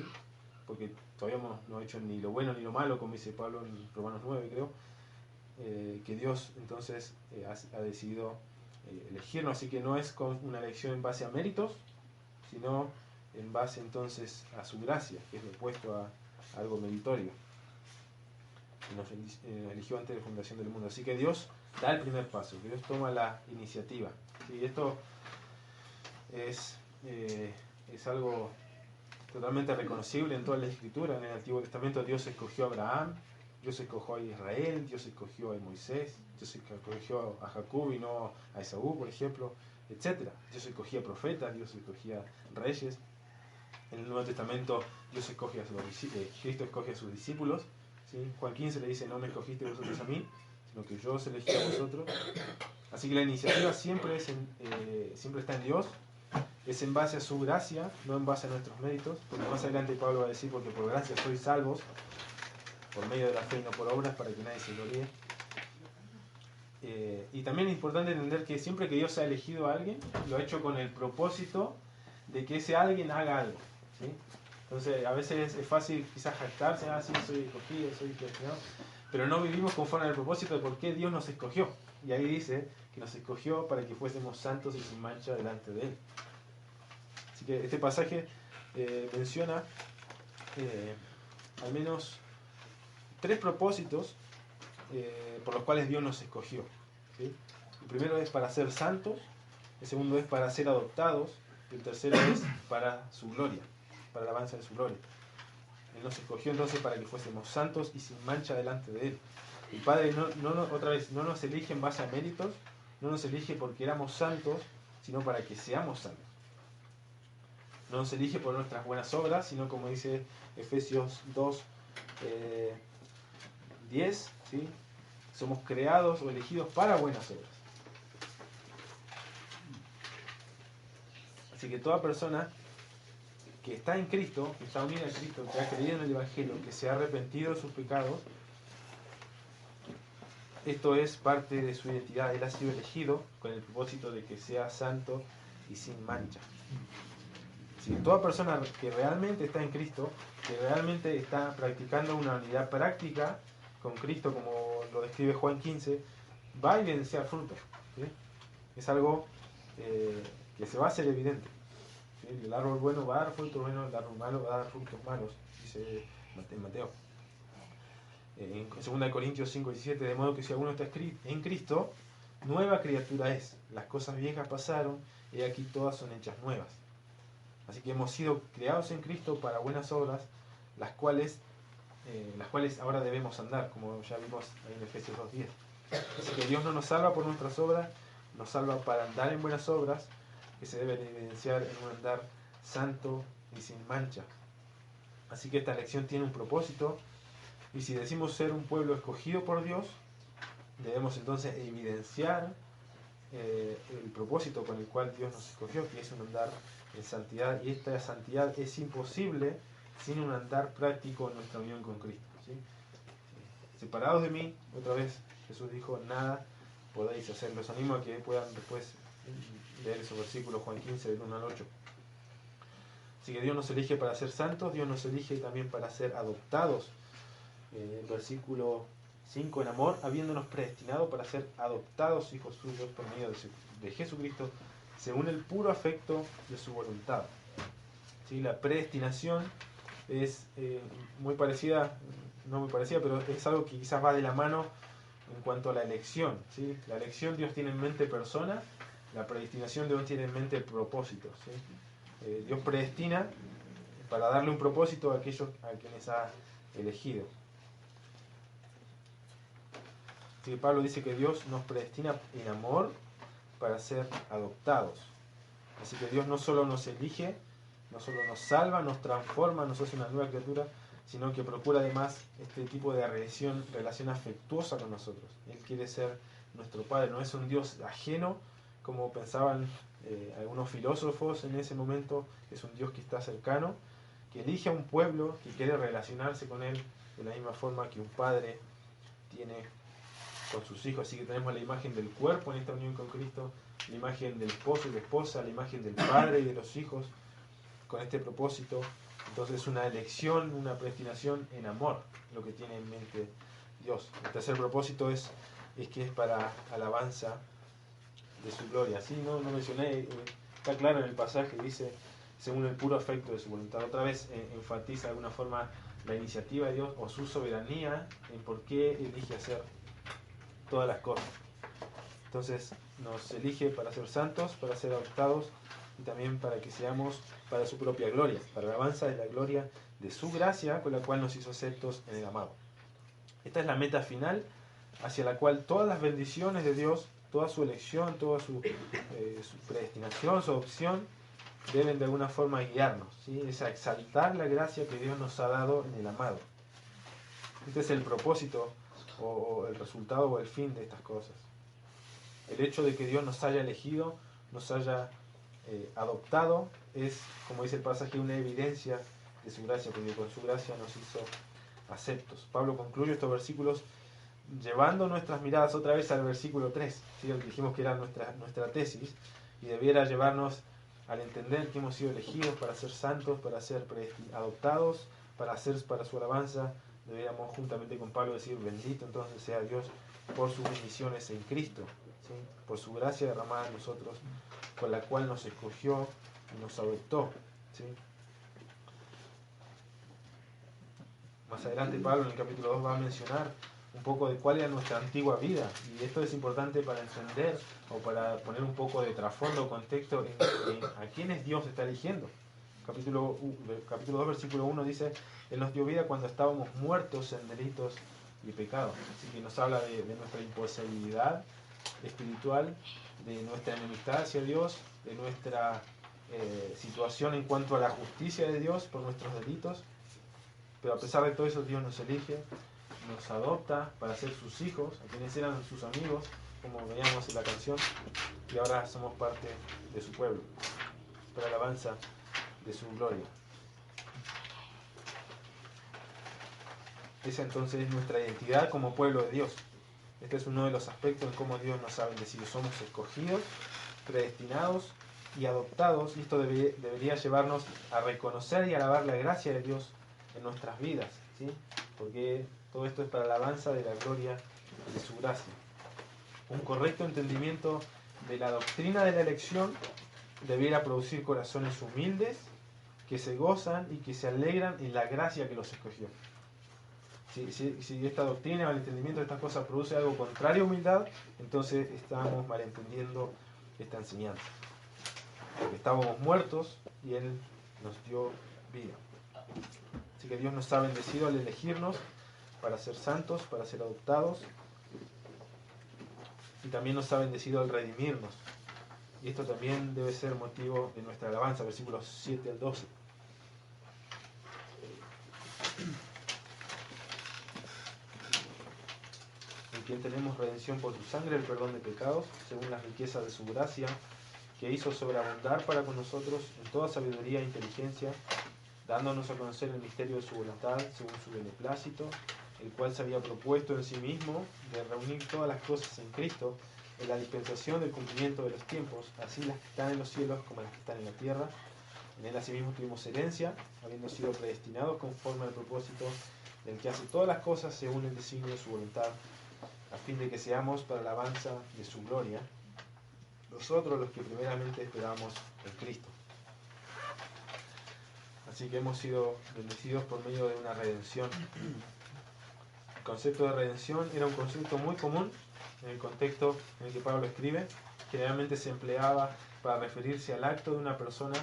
porque todavía no he hecho ni lo bueno ni lo malo, como dice Pablo en Romanos 9, creo, que Dios entonces ha decidido elegirnos, así que no es con una elección en base a méritos, sino en base entonces a su gracia, que es lo opuesto a algo meritorio. Y nos eligió antes de la fundación del mundo. Así que Dios da el primer paso, Dios toma la iniciativa. ¿Sí? Esto es algo totalmente reconocible en toda la Escritura. En el Antiguo Testamento Dios escogió a Abraham, Dios escogió a Israel, Dios escogió a Moisés, Dios escogió a Jacob y no a Esaú, por ejemplo, etc. Dios escogía profetas, Dios escogía reyes. En el Nuevo Testamento Dios escoge a Cristo escoge a sus discípulos. ¿Sí? Juan 15 le dice: no me escogiste vosotros a mí, sino que yo os elegí a vosotros. Así que la iniciativa siempre está en Dios, es en base a su gracia, no en base a nuestros méritos, porque más adelante Pablo va a decir: porque por gracia sois salvos, por medio de la fe y no por obras, para que nadie se gloríe. Y también es importante entender que siempre que Dios ha elegido a alguien, lo ha hecho con el propósito de que ese alguien haga algo. ¿Sí? Entonces a veces es fácil quizás jactarse: sí, soy escogido, soy predestinado, pero no vivimos conforme al propósito de por qué Dios nos escogió. Y ahí dice que nos escogió para que fuésemos santos y sin mancha delante de Él. Así que este pasaje menciona al menos 3 propósitos por los cuales Dios nos escogió. ¿Sí? El primero es para ser santos, el segundo es para ser adoptados, y el tercero es para su gloria, para la alabanza de su gloria. Él nos escogió entonces para que fuésemos santos y sin mancha delante de Él. El Padre otra vez no nos elige en base a méritos, no nos elige porque éramos santos, sino para que seamos santos. No nos elige por nuestras buenas obras, sino como dice Efesios 2, 10, ¿sí? Somos creados o elegidos para buenas obras. Así que toda persona que está en Cristo, que está unida a Cristo, que ha creído en el Evangelio, que se ha arrepentido de sus pecados, esto es parte de su identidad. Él ha sido elegido con el propósito de que sea santo y sin mancha. Así que toda persona que realmente está en Cristo, que realmente está practicando una unidad práctica con Cristo, como lo describe Juan 15, va a evidenciar frutos. ¿Sí? Es algo que se va a hacer evidente. ¿Sí? El árbol bueno va a dar frutos buenos, el árbol malo va a dar frutos malos, dice en Mateo. En 2 Corintios 5:17, de modo que si alguno está en Cristo, nueva criatura es. Las cosas viejas pasaron, y aquí todas son hechas nuevas. Así que hemos sido creados en Cristo para buenas obras, las cuales ahora debemos andar, como ya vimos ahí en Efesios 2:10. Así que Dios no nos salva por nuestras obras, nos salva para andar en buenas obras, que se deben evidenciar en un andar santo y sin mancha. Así que esta lección tiene un propósito, y si decimos ser un pueblo escogido por Dios, debemos entonces evidenciar el propósito con el cual Dios nos escogió, que es un andar en santidad, y esta santidad es imposible sin un andar práctico en nuestra unión con Cristo. ¿Sí? Separados de mí, otra vez Jesús dijo: nada podéis hacer. Los animo a que puedan después leer esos versículos, Juan 15, del 1 al 8. Así que Dios nos elige para ser santos, Dios nos elige también para ser adoptados. El versículo 5, en amor, habiéndonos predestinado para ser adoptados hijos suyos por medio de Jesucristo, según el puro afecto de su voluntad. ¿Sí? La predestinación es muy parecida, no muy parecida, pero es algo que quizás va de la mano en cuanto a la elección. ¿Sí? La elección, Dios tiene en mente personas; la predestinación, Dios tiene en mente propósitos. ¿Sí? Dios predestina para darle un propósito a aquellos a quienes ha elegido. Así que Pablo dice que Dios nos predestina en amor para ser adoptados. Así que Dios no solo nos elige, no solo nos salva, nos transforma, nos hace una nueva criatura, sino que procura además este tipo de relación afectuosa con nosotros. Él quiere ser nuestro Padre, no es un Dios ajeno, como pensaban algunos filósofos en ese momento. Es un Dios que está cercano, que elige a un pueblo, que quiere relacionarse con Él de la misma forma que un padre tiene con sus hijos. Así que tenemos la imagen del cuerpo en esta unión con Cristo, la imagen del esposo y la esposa, la imagen del padre y de los hijos, con este propósito Entonces es una elección, una predestinación en amor, lo que tiene en mente Dios. El tercer propósito es que es para alabanza de su gloria. Sí, no mencioné, está claro en el pasaje, dice, según el puro afecto de su voluntad. Otra vez enfatiza de alguna forma la iniciativa de Dios o su soberanía en por qué elige hacer todas las cosas. Entonces nos elige para ser santos, para ser adoptados y también para que seamos para su propia gloria, para la alabanza de la gloria de su gracia con la cual nos hizo aceptos en el amado. Esta es la meta final hacia la cual todas las bendiciones de Dios, toda su elección, toda su predestinación, su opción, deben de alguna forma guiarnos, ¿sí? Es a exaltar la gracia que Dios nos ha dado en el amado. Este es el propósito o el resultado o el fin de estas cosas. El hecho de que Dios nos haya elegido, nos haya adoptado, es, como dice el pasaje, una evidencia de su gracia, porque con su gracia nos hizo aceptos. Pablo concluye estos versículos llevando nuestras miradas otra vez al versículo 3, ¿sí? El que dijimos que era nuestra tesis, y debiera llevarnos al entender que hemos sido elegidos para ser santos, para ser adoptados, para hacer para su alabanza. Deberíamos juntamente con Pablo decir: bendito entonces sea Dios por sus bendiciones en Cristo, ¿sí? Por su gracia derramada en nosotros, con la cual nos escogió y nos adoptó, ¿sí? Más adelante Pablo en el capítulo 2 va a mencionar un poco de cuál era nuestra antigua vida, y esto es importante para entender o para poner un poco de trasfondo o contexto en a quiénes Dios está eligiendo. Capítulo 2 versículo 1 dice: Él nos dio vida cuando estábamos muertos en delitos y pecados. Así que nos habla de nuestra imposibilidad espiritual, de nuestra enemistad hacia Dios, de nuestra situación en cuanto a la justicia de Dios por nuestros delitos. Pero a pesar de todo eso, Dios nos elige, nos adopta para ser sus hijos, a quienes eran sus amigos, como veíamos en la canción, y ahora somos parte de su pueblo, para la alabanza de su gloria. Esa entonces es nuestra identidad como pueblo de Dios. Este es uno de los aspectos en cómo Dios nos ha bendecido. Somos escogidos, predestinados y adoptados, y esto debería llevarnos a reconocer y alabar la gracia de Dios en nuestras vidas, ¿sí? Porque todo esto es para la alabanza de la gloria de su gracia. Un correcto entendimiento de la doctrina de la elección debiera producir corazones humildes que se gozan y que se alegran en la gracia que los escogió. Si esta doctrina o el entendimiento de estas cosas produce algo contrario a humildad, entonces estamos malentendiendo esta enseñanza. Porque estábamos muertos y Él nos dio vida. Así que Dios nos ha bendecido al elegirnos para ser santos, para ser adoptados, y también nos ha bendecido al redimirnos. Y esto también debe ser motivo de nuestra alabanza, versículos 7 al 12. En quien tenemos redención por su sangre, el perdón de pecados, según las riquezas de su gracia, que hizo sobreabundar para con nosotros en toda sabiduría e inteligencia, dándonos a conocer el misterio de su voluntad, según su beneplácito, el cual se había propuesto en sí mismo de reunir todas las cosas en Cristo, en la dispensación del cumplimiento de los tiempos, así las que están en los cielos como las que están en la tierra. En él asimismo tuvimos herencia, habiendo sido predestinados conforme al propósito del que hace todas las cosas según el designio de su voluntad, a fin de que seamos para la alabanza de su gloria, nosotros los que primeramente esperamos en Cristo. Así que hemos sido bendecidos por medio de una redención. El concepto de redención era un concepto muy común en el contexto en el que Pablo escribe. Generalmente se empleaba para referirse al acto de una persona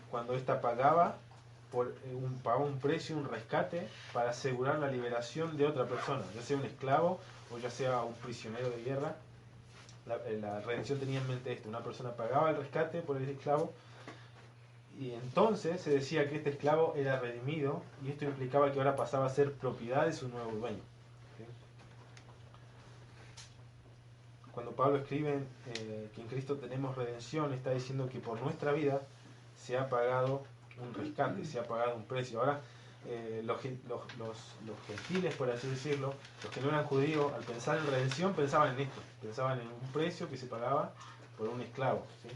cuando ésta pagaba un precio, un rescate, para asegurar la liberación de otra persona, ya sea un esclavo o ya sea un prisionero de guerra. La redención tenía en mente esto: una persona pagaba el rescate por el esclavo, y entonces se decía que este esclavo era redimido, y esto implicaba que ahora pasaba a ser propiedad de su nuevo dueño. ¿Sí? Cuando Pablo escribe que en Cristo tenemos redención, está diciendo que por nuestra vida se ha pagado un rescate, se ha pagado un precio. Ahora, los gentiles, por así decirlo, los que no eran judíos, al pensar en redención pensaban en esto, pensaban en un precio que se pagaba por un esclavo, ¿sí?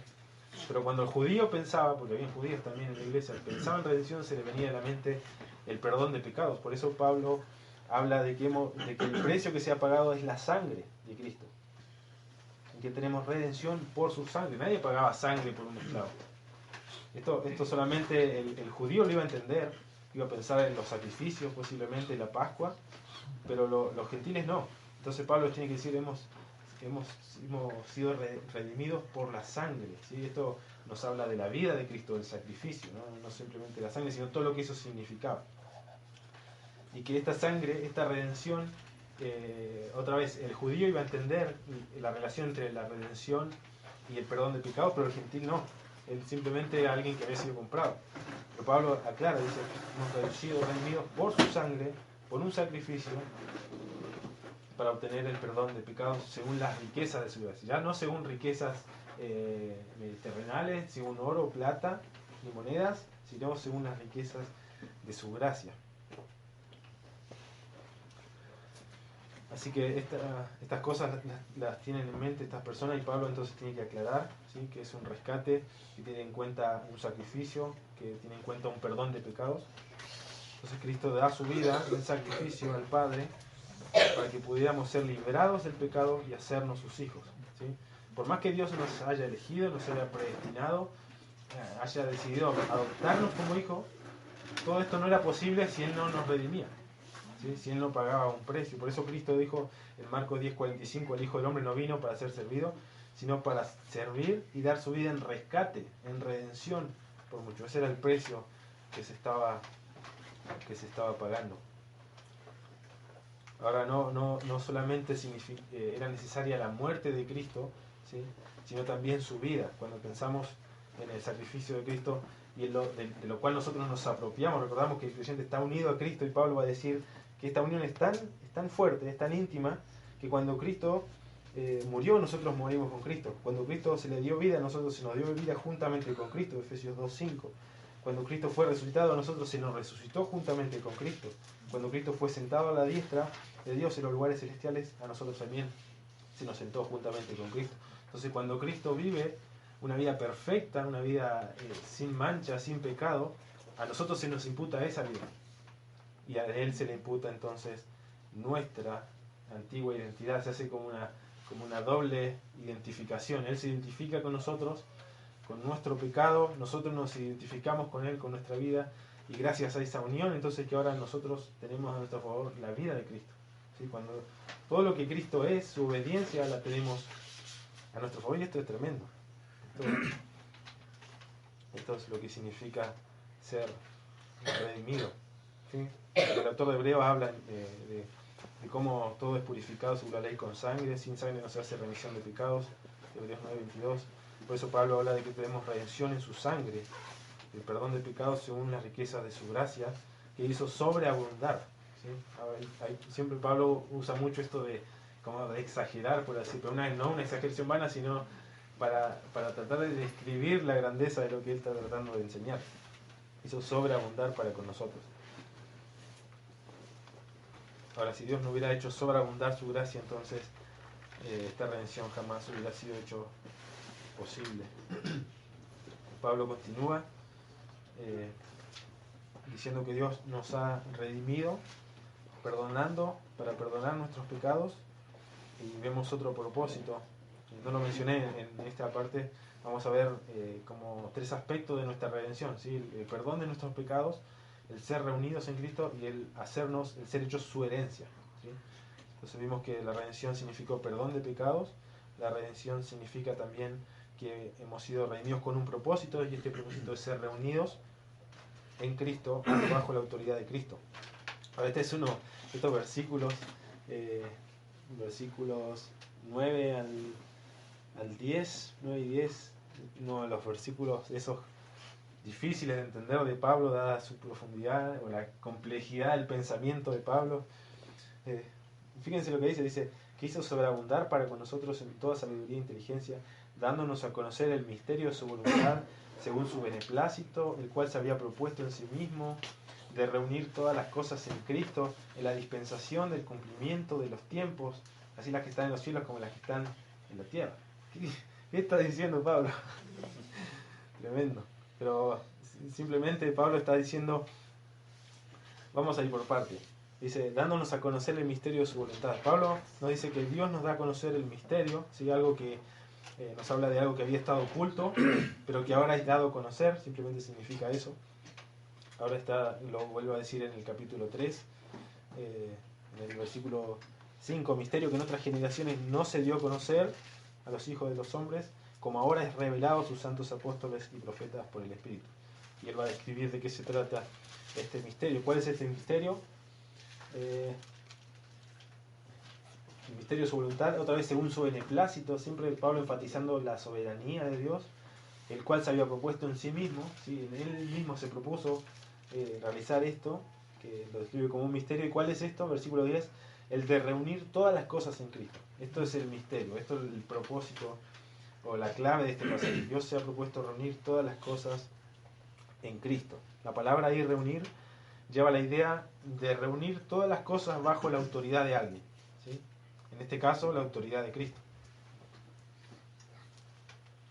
Pero cuando el judío pensaba, porque había judíos también en la iglesia, pensaba en redención, se le venía a la mente el perdón de pecados. Por eso Pablo habla de que el precio que se ha pagado es la sangre de Cristo. En que tenemos redención por su sangre. Nadie pagaba sangre por un esclavo. Esto solamente el judío lo iba a entender, iba a pensar en los sacrificios, posiblemente en la Pascua, pero los gentiles no. Entonces Pablo tiene que decir, hemos sido redimidos por la sangre. ¿Sí? Esto nos habla de la vida de Cristo, del sacrificio, no simplemente la sangre, sino todo lo que eso significaba. Y que esta sangre, esta redención, otra vez, el judío iba a entender la relación entre la redención y el perdón de pecados, pero el gentil no. Él simplemente era alguien que había sido comprado. Pero Pablo aclara, dice, hemos sido redimidos por su sangre, por un sacrificio, para obtener el perdón de pecados según las riquezas de su gracia. Ya no según riquezas terrenales, según oro, plata, ni monedas, sino según las riquezas de su gracia. Así que estas cosas las tienen en mente estas personas, y Pablo entonces tiene que aclarar, ¿sí?, que es un rescate, que tiene en cuenta un sacrificio, que tiene en cuenta un perdón de pecados. Entonces Cristo da su vida en sacrificio al Padre para que pudiéramos ser liberados del pecado y hacernos sus hijos, ¿sí? Por más que Dios nos haya elegido, nos haya predestinado, haya decidido adoptarnos como hijos, todo esto no era posible si Él no nos redimía, ¿sí?, si Él no pagaba un precio. Por eso Cristo dijo en Marcos 10:45, el Hijo del Hombre no vino para ser servido, sino para servir y dar su vida en rescate, en redención por mucho. Ese era el precio que se estaba pagando. Ahora no solamente era necesaria la muerte de Cristo, ¿sí?, sino también su vida. Cuando pensamos en el sacrificio de Cristo y de lo cual nosotros nos apropiamos, recordamos que el creyente está unido a Cristo, y Pablo va a decir que esta unión es tan fuerte, es tan íntima, que cuando Cristo murió, nosotros morimos con Cristo. Cuando Cristo se le dio vida, a nosotros se nos dio vida juntamente con Cristo, Efesios 2:5. Cuando Cristo fue resucitado, a nosotros se nos resucitó juntamente con Cristo. Cuando Cristo fue sentado a la diestra de Dios en los lugares celestiales, a nosotros también se nos sentó juntamente con Cristo. Entonces, cuando Cristo vive una vida perfecta, una vida sin mancha, sin pecado, a nosotros se nos imputa esa vida. Y a Él se le imputa entonces nuestra antigua identidad. Se hace como una doble identificación. Él se identifica con nosotros, con nuestro pecado, nosotros nos identificamos con Él, con nuestra vida, y gracias a esa unión, entonces, que ahora nosotros tenemos a nuestro favor la vida de Cristo. ¿Sí? Cuando todo lo que Cristo es, su obediencia, la tenemos a nuestro favor, y esto es tremendo. Esto es lo que significa ser redimido. ¿Sí? El autor de Hebreos habla de cómo todo es purificado según la ley con sangre. Sin sangre no se hace remisión de pecados. Hebreos 9:22. Por eso Pablo habla de que tenemos redención en su sangre, el perdón de pecados según las riquezas de su gracia, que hizo sobreabundar. ¿Sí? Siempre Pablo usa mucho esto de exagerar, por así, pero no una exageración vana, sino para tratar de describir la grandeza de lo que él está tratando de enseñar. Hizo sobreabundar para con nosotros. Ahora, si Dios no hubiera hecho sobreabundar su gracia, entonces esta redención jamás hubiera sido hecho posible. Pablo continúa diciendo que Dios nos ha redimido, para perdonar nuestros pecados, y vemos otro propósito. No lo mencioné en esta parte. Vamos a ver como tres aspectos de nuestra redención, ¿sí? El perdón de nuestros pecados, el ser reunidos en Cristo y el ser hechos su herencia, ¿sí? Entonces vimos que la redención significó perdón de pecados. La redención significa también que hemos sido redimidos con un propósito, y este propósito es ser reunidos en Cristo bajo la autoridad de Cristo. Ahora, este es uno de estos versículos, versículos 9 al 10, 9 y 10, uno de los versículos esos difíciles de entender de Pablo, dada su profundidad o la complejidad del pensamiento de Pablo. Fíjense lo que dice que hizo sobreabundar para con nosotros en toda sabiduría e inteligencia, dándonos a conocer el misterio de su voluntad, según su beneplácito, el cual se había propuesto en sí mismo, de reunir todas las cosas en Cristo, en la dispensación del cumplimiento de los tiempos, así las que están en los cielos como las que están en la tierra. ¿Qué está diciendo Pablo? Tremendo. Pero simplemente Pablo está diciendo, vamos a ir por parte. Dice, dándonos a conocer el misterio de su voluntad. Pablo nos dice que Dios nos da a conocer el misterio, ¿sí? Algo que nos habla de algo que había estado oculto, pero que ahora es dado a conocer, simplemente significa eso. Ahora está, lo vuelvo a decir en el capítulo 3, en el versículo 5, misterio que en otras generaciones no se dio a conocer a los hijos de los hombres, como ahora es revelado a sus santos apóstoles y profetas por el Espíritu. Y él va a describir de qué se trata este misterio. ¿Cuál es este misterio? El misterio de su voluntad, otra vez según su beneplácito, siempre Pablo enfatizando la soberanía de Dios, el cual se había propuesto en sí mismo, ¿sí? Él mismo se propuso realizar esto, que lo describe como un misterio. ¿Y cuál es esto? Versículo 10, el de reunir todas las cosas en Cristo. Esto es el misterio, esto es el propósito o la clave de este pasaje. Dios se ha propuesto reunir todas las cosas en Cristo. La palabra ahí reunir lleva la idea de reunir todas las cosas bajo la autoridad de alguien, ¿sí? En este caso, la autoridad de Cristo.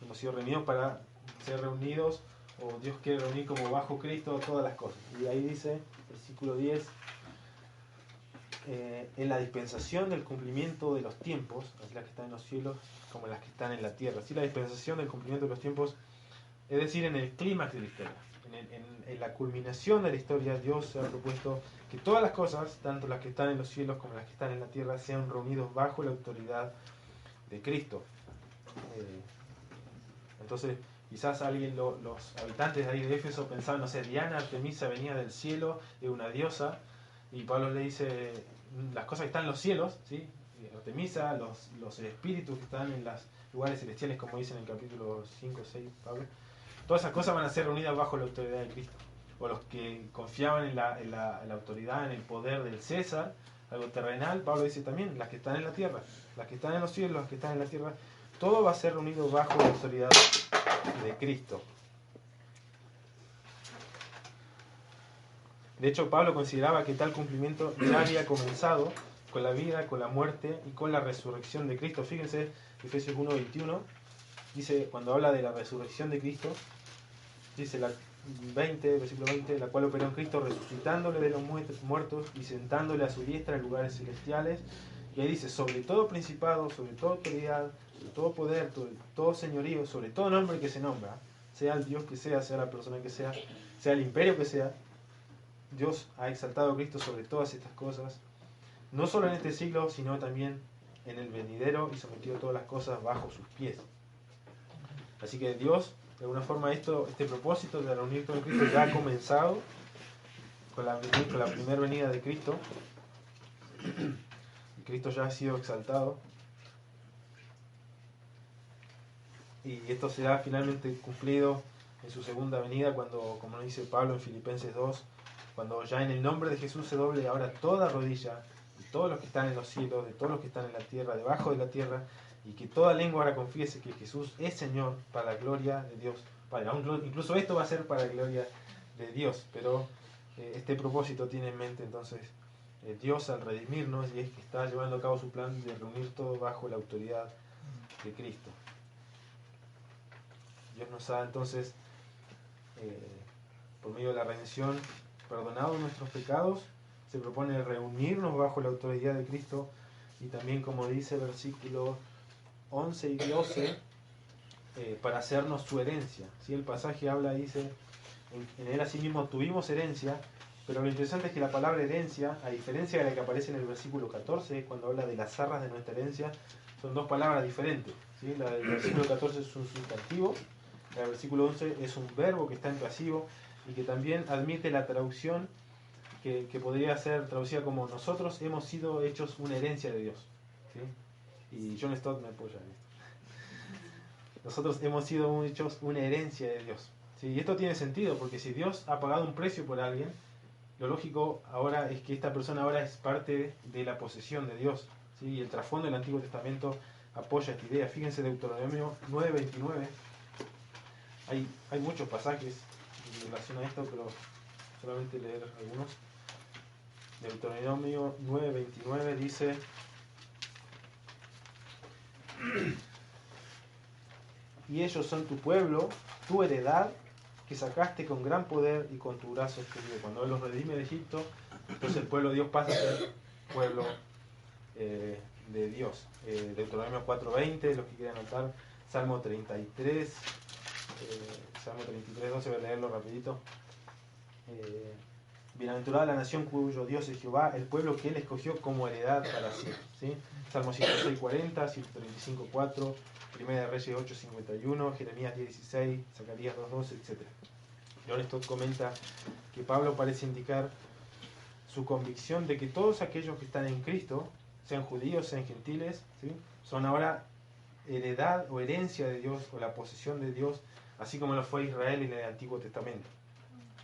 Hemos sido reunidos para ser reunidos, o Dios quiere reunir como bajo Cristo todas las cosas. Y ahí dice, versículo 10, en la dispensación del cumplimiento de los tiempos, así las que están en los cielos como las que están en la tierra. Así la dispensación del cumplimiento de los tiempos, es decir, en el clímax de la historia. En la culminación de la historia, Dios se ha propuesto que todas las cosas, tanto las que están en los cielos como las que están en la tierra, sean reunidos bajo la autoridad de Cristo. Entonces, quizás los habitantes de ahí de Éfeso pensaban, no sé, Diana, Artemisa venía del cielo, es una diosa, y Pablo le dice, las cosas que están en los cielos, ¿sí? Artemisa, los espíritus que están en los lugares celestiales, como dice en el capítulo 5 o 6, Pablo, todas esas cosas van a ser reunidas bajo la autoridad de Cristo. O los que confiaban en la autoridad, en el poder del César, algo terrenal, Pablo dice también, las que están en la tierra, las que están en los cielos, las que están en la tierra, todo va a ser reunido bajo la autoridad de Cristo. De hecho, Pablo consideraba que tal cumplimiento ya había comenzado con la vida, con la muerte y con la resurrección de Cristo. Fíjense, Efesios 1:21, dice, cuando habla de la resurrección de Cristo, dice versículo 20, la cual operó en Cristo resucitándole de los muertos y sentándole a su diestra en lugares celestiales. Y ahí dice, sobre todo principado, sobre toda autoridad, sobre todo poder, todo señorío, sobre todo nombre que se nombra, sea el Dios que sea la persona que sea el imperio que sea, Dios ha exaltado a Cristo sobre todas estas cosas, no solo en este siglo, sino también en el venidero, y sometió todas las cosas bajo sus pies. Así que Dios, de alguna forma, este propósito de reunir todo en Cristo ya ha comenzado con la primera venida de Cristo. Y Cristo ya ha sido exaltado. Y esto será finalmente cumplido en su segunda venida, cuando, como nos dice Pablo en Filipenses 2, cuando ya en el nombre de Jesús se doble ahora toda rodilla, de todos los que están en los cielos, de todos los que están en la tierra, debajo de la tierra, y que toda lengua ahora confiese que Jesús es Señor, para la gloria de Dios. Padre, incluso esto va a ser para la gloria de Dios, pero este propósito tiene en mente entonces Dios al redimirnos, y es que está llevando a cabo su plan de reunir todo bajo la autoridad de Cristo. Dios nos ha entonces, por medio de la redención, perdonado nuestros pecados, se propone reunirnos bajo la autoridad de Cristo, y también, como dice el versículo 11 y 12, para hacernos su herencia. ¿Sí? El pasaje habla, dice, en él asimismo tuvimos herencia, pero lo interesante es que la palabra herencia, a diferencia de la que aparece en el versículo 14, cuando habla de las arras de nuestra herencia, son dos palabras diferentes. ¿Sí? La del versículo 14 es un sustantivo, la del versículo 11 es un verbo que está en pasivo, y que también admite la traducción que podría ser traducida como nosotros hemos sido hechos una herencia de Dios. ¿Sí? Y John Stott me apoya en esto. Nosotros hemos sido hechos una herencia de Dios. ¿Sí? Y esto tiene sentido, porque si Dios ha pagado un precio por alguien, lo lógico ahora es que esta persona ahora es parte de la posesión de Dios. ¿Sí? Y el trasfondo del Antiguo Testamento apoya esta idea. Fíjense, Deuteronomio 9:29. Hay muchos pasajes en relación a esto, pero solamente leer algunos. Deuteronomio 9:29 dice: y ellos son tu pueblo, tu heredad, que sacaste con gran poder y con tu brazo extendido. Cuando Él los redime de Egipto, entonces el pueblo de Dios pasa a ser pueblo de Dios. Deuteronomio 4:20, los que quieran anotar, Salmo 33, Salmo 33, 12, voy a leerlo rapidito. Bienaventurada la nación cuyo Dios es Jehová, el pueblo que Él escogió como heredad para siempre. ¿Sí? Salmo 106:40, 135:4, Primera de Reyes 8:51, Jeremías 10:16, Zacarías 2:12, etc. John Stott comenta que Pablo parece indicar su convicción de que todos aquellos que están en Cristo, sean judíos, sean gentiles, ¿sí?, son ahora heredad o herencia de Dios o la posesión de Dios, así como lo fue Israel en el Antiguo Testamento.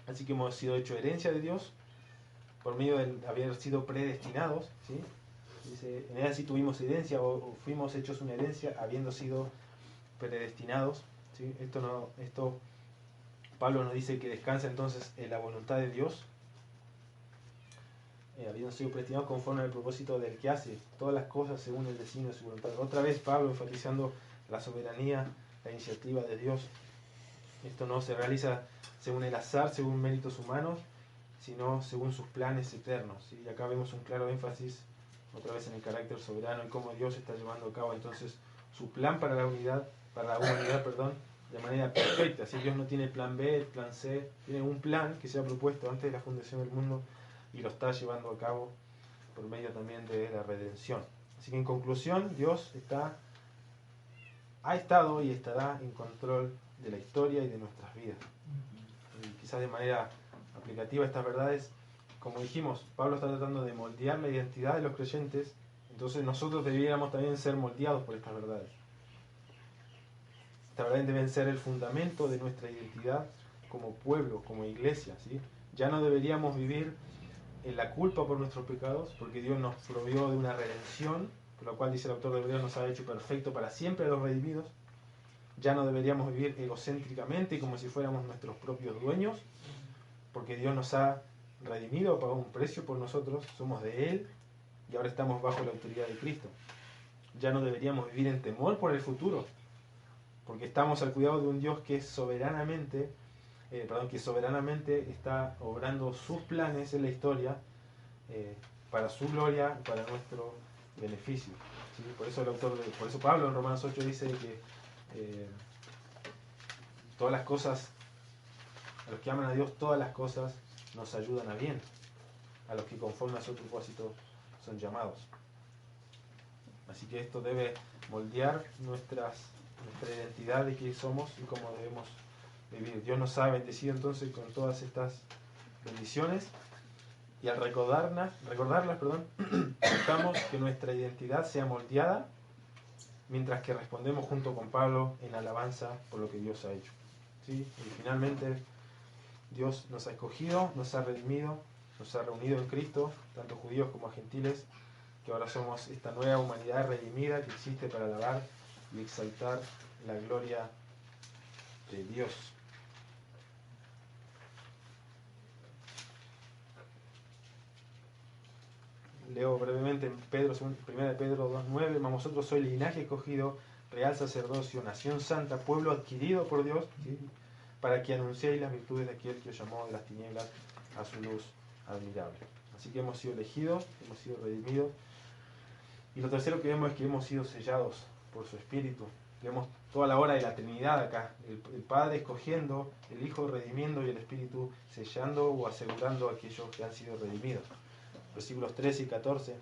Así que hemos sido hechos herencia de Dios por medio de haber sido predestinados, ¿sí? Dice, en él así tuvimos herencia o fuimos hechos una herencia habiendo sido predestinados, ¿sí? Esto Pablo nos dice que descansa entonces en la voluntad de Dios, habiendo sido predestinados conforme al propósito del que hace todas las cosas según el designio de su voluntad. Otra vez Pablo enfatizando la soberanía, la iniciativa de Dios. Esto no se realiza según el azar, según méritos humanos, sino según sus planes eternos, ¿sí? Y acá vemos un claro énfasis otra vez en el carácter soberano y cómo Dios está llevando a cabo entonces su plan para la humanidad, de manera perfecta. Así Dios no tiene plan B, plan C, tiene un plan que se ha propuesto antes de la fundación del mundo y lo está llevando a cabo por medio también de la redención. Así que en conclusión, Dios ha estado y estará en control de la historia y de nuestras vidas. Y quizás de manera aplicativa estas verdades, como dijimos, Pablo está tratando de moldear la identidad de los creyentes, entonces nosotros debiéramos también ser moldeados por estas verdades. Estas verdades deben ser el fundamento de nuestra identidad como pueblo, como iglesia, ¿sí? Ya no deberíamos vivir en la culpa por nuestros pecados, porque Dios nos proveyó de una redención, por lo cual dice el autor de Hebreos nos ha hecho perfecto para siempre a los redimidos. Ya no deberíamos vivir egocéntricamente como si fuéramos nuestros propios dueños, porque Dios nos ha redimido, pagó un precio por nosotros, somos de Él y ahora estamos bajo la autoridad de Cristo. Ya no deberíamos vivir en temor por el futuro, porque estamos al cuidado de un Dios que soberanamente está obrando sus planes en la historia para su gloria y para nuestro beneficio. ¿Sí? Por eso Pablo en Romanos 8 dice que todas las cosas, a los que aman a Dios, todas las cosas nos ayudan a bien, a los que conforme a su propósito son llamados. Así que esto debe moldear nuestra identidad de quién somos y cómo debemos vivir. Dios nos ha bendecido entonces con todas estas bendiciones y al recordarlas, buscamos que nuestra identidad sea moldeada mientras que respondemos junto con Pablo en alabanza por lo que Dios ha hecho. ¿Sí? Y finalmente Dios nos ha escogido, nos ha redimido, nos ha reunido en Cristo, tanto judíos como gentiles, que ahora somos esta nueva humanidad redimida que existe para alabar y exaltar la gloria de Dios. Leo brevemente en 1 de Pedro 2:9, mas vosotros sois linaje escogido, real sacerdocio, nación santa, pueblo adquirido por Dios, ¿sí?, para que anunciéis las virtudes de aquel que os llamó de las tinieblas a su luz admirable. Así que hemos sido elegidos, hemos sido redimidos. Y lo tercero que vemos es que hemos sido sellados por su Espíritu. Vemos toda la obra de la Trinidad acá. El Padre escogiendo, el Hijo redimiendo y el Espíritu sellando o asegurando a aquellos que han sido redimidos. Versículos 13 y 14.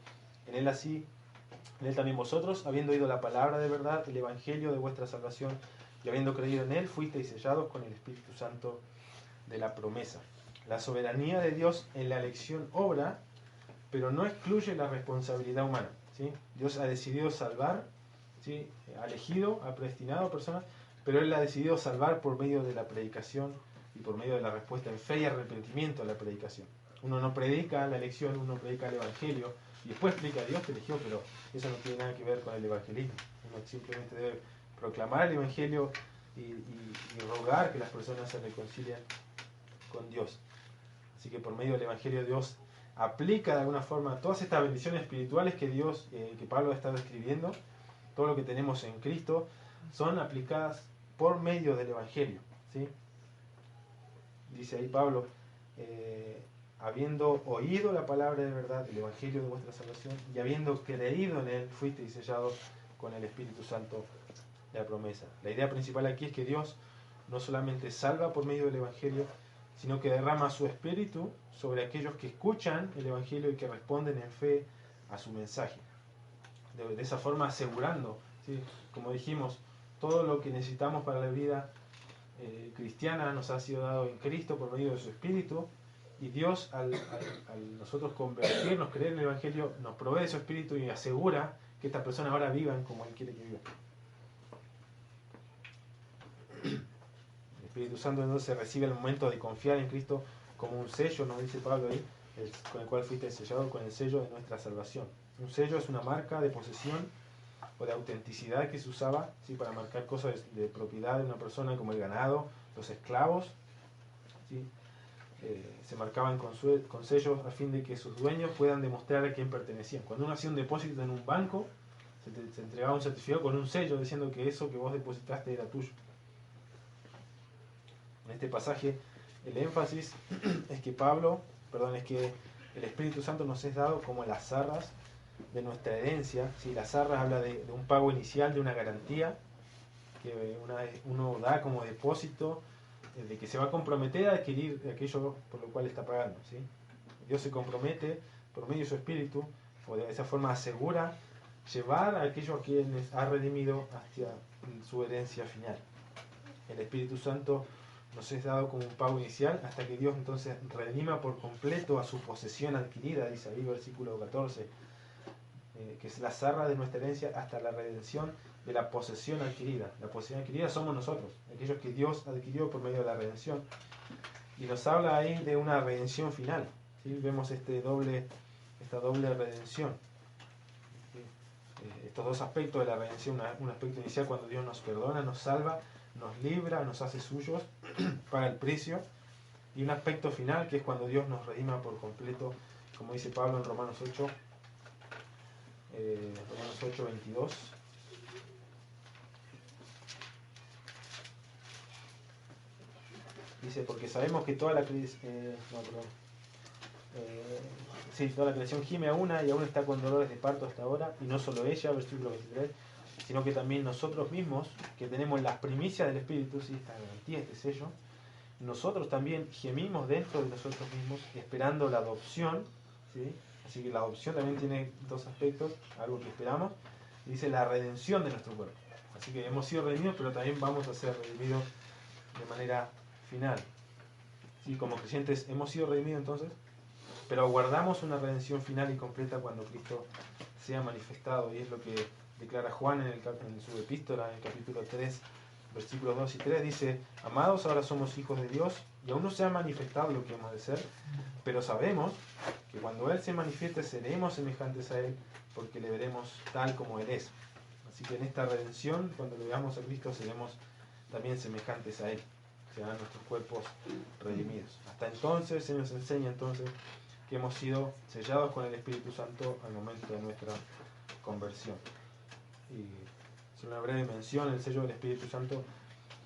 En él también vosotros, habiendo oído la palabra de verdad, el Evangelio de vuestra salvación, y habiendo creído en él, fuisteis sellados con el Espíritu Santo de la promesa. La soberanía de Dios en la elección obra, pero no excluye la responsabilidad humana. ¿Sí? Dios ha decidido salvar, ¿sí?, ha elegido, ha predestinado a personas, pero Él ha decidido salvar por medio de la predicación y por medio de la respuesta en fe y arrepentimiento a la predicación. Uno no predica la elección, uno predica el Evangelio y después explica: Dios te eligió, pero eso no tiene nada que ver con el evangelismo. Uno simplemente debe proclamar el Evangelio y rogar que las personas se reconcilien con Dios. Así que por medio del Evangelio Dios aplica de alguna forma todas estas bendiciones espirituales que Pablo está describiendo. Todo lo que tenemos en Cristo son aplicadas por medio del Evangelio, ¿sí? Dice ahí Pablo, habiendo oído la palabra de verdad, el Evangelio de vuestra salvación, y habiendo creído en él, fuisteis sellados con el Espíritu Santo de la promesa. La idea principal aquí es que Dios no solamente salva por medio del Evangelio, sino que derrama su Espíritu sobre aquellos que escuchan el Evangelio y que responden en fe a su mensaje. De esa forma asegurando, ¿sí? Como dijimos, todo lo que necesitamos para la vida cristiana nos ha sido dado en Cristo por medio de su Espíritu, y Dios al nosotros convertirnos, creer en el Evangelio, nos provee de su Espíritu y asegura que estas personas ahora vivan como Él quiere que vivan. El Espíritu Santo entonces recibe el momento de confiar en Cristo como un sello, nos dice Pablo ahí, con el cual fuiste sellado con el sello de nuestra salvación. Un sello es una marca de posesión o de autenticidad que se usaba, ¿sí?, para marcar cosas de propiedad de una persona, como el ganado, los esclavos, ¿sí? Se marcaban con sellos a fin de que sus dueños puedan demostrar a quién pertenecían. Cuando uno hacía un depósito en un banco, se entregaba un certificado con un sello diciendo que eso que vos depositaste era tuyo. En este pasaje el énfasis es que es que el Espíritu Santo nos es dado como las arras de nuestra herencia. ¿Sí? Las arras habla de un pago inicial, de una garantía que uno da como depósito, de que se va a comprometer a adquirir aquello por lo cual está pagando, ¿sí? Dios se compromete por medio de su Espíritu, o de esa forma asegura llevar a aquellos a quienes ha redimido hacia su herencia final. El Espíritu Santo nos es dado como un pago inicial hasta que Dios entonces redima por completo a su posesión adquirida, dice ahí versículo 14, que es la zarra de nuestra herencia hasta la redención de la posesión adquirida. La posesión adquirida somos nosotros, aquellos que Dios adquirió por medio de la redención. Y nos habla ahí de una redención final, ¿sí? Vemos esta doble redención. ¿Sí? Estos dos aspectos de la redención, un aspecto inicial cuando Dios nos perdona, nos salva, nos libra, nos hace suyos, paga el precio, y un aspecto final que es cuando Dios nos redima por completo, como dice Pablo en Romanos 8, 22. Dice, porque sabemos que toda la toda la creación gime a una y aún está con dolores de parto hasta ahora, y no solo ella, versículo 23, sino que también nosotros mismos, que tenemos las primicias del Espíritu, ¿sí?, esta garantía, este sello, nosotros también gemimos dentro de nosotros mismos, esperando la adopción, ¿sí? Así que la adopción también tiene dos aspectos, algo que esperamos, y dice la redención de nuestro cuerpo. Así que hemos sido redimidos, pero también vamos a ser redimidos de manera final. ¿Sí? Como creyentes hemos sido redimidos entonces, pero aguardamos una redención final y completa cuando Cristo sea manifestado, y es lo que declara Juan en su epístola, en el capítulo 3, versículos 2 y 3, dice: amados, ahora somos hijos de Dios, y aún no se ha manifestado lo que hemos de ser, pero sabemos que cuando Él se manifieste seremos semejantes a Él, porque le veremos tal como Él es. Así que en esta redención, cuando le veamos a Cristo, seremos también semejantes a Él, serán nuestros cuerpos redimidos. Hasta entonces se nos enseña entonces que hemos sido sellados con el Espíritu Santo al momento de nuestra conversión. Y es una breve mención: el sello del Espíritu Santo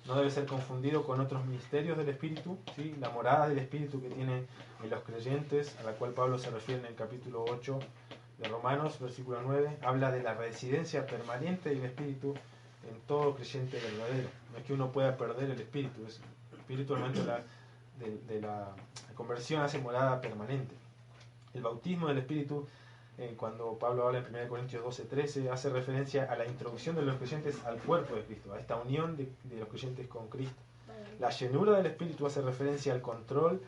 no debe ser confundido con otros misterios del Espíritu, ¿sí? La morada del Espíritu que tiene en los creyentes, a la cual Pablo se refiere en el capítulo 8 de Romanos, versículo 9, habla de la residencia permanente del Espíritu en todo creyente verdadero. No es que uno pueda perder el Espíritu, el Espíritu al momento de la conversión hace morada permanente. El bautismo del Espíritu, cuando Pablo habla en 1 Corintios 12:13, hace referencia a la introducción de los creyentes al cuerpo de Cristo, a esta unión de los creyentes con Cristo. La llenura del Espíritu hace referencia al control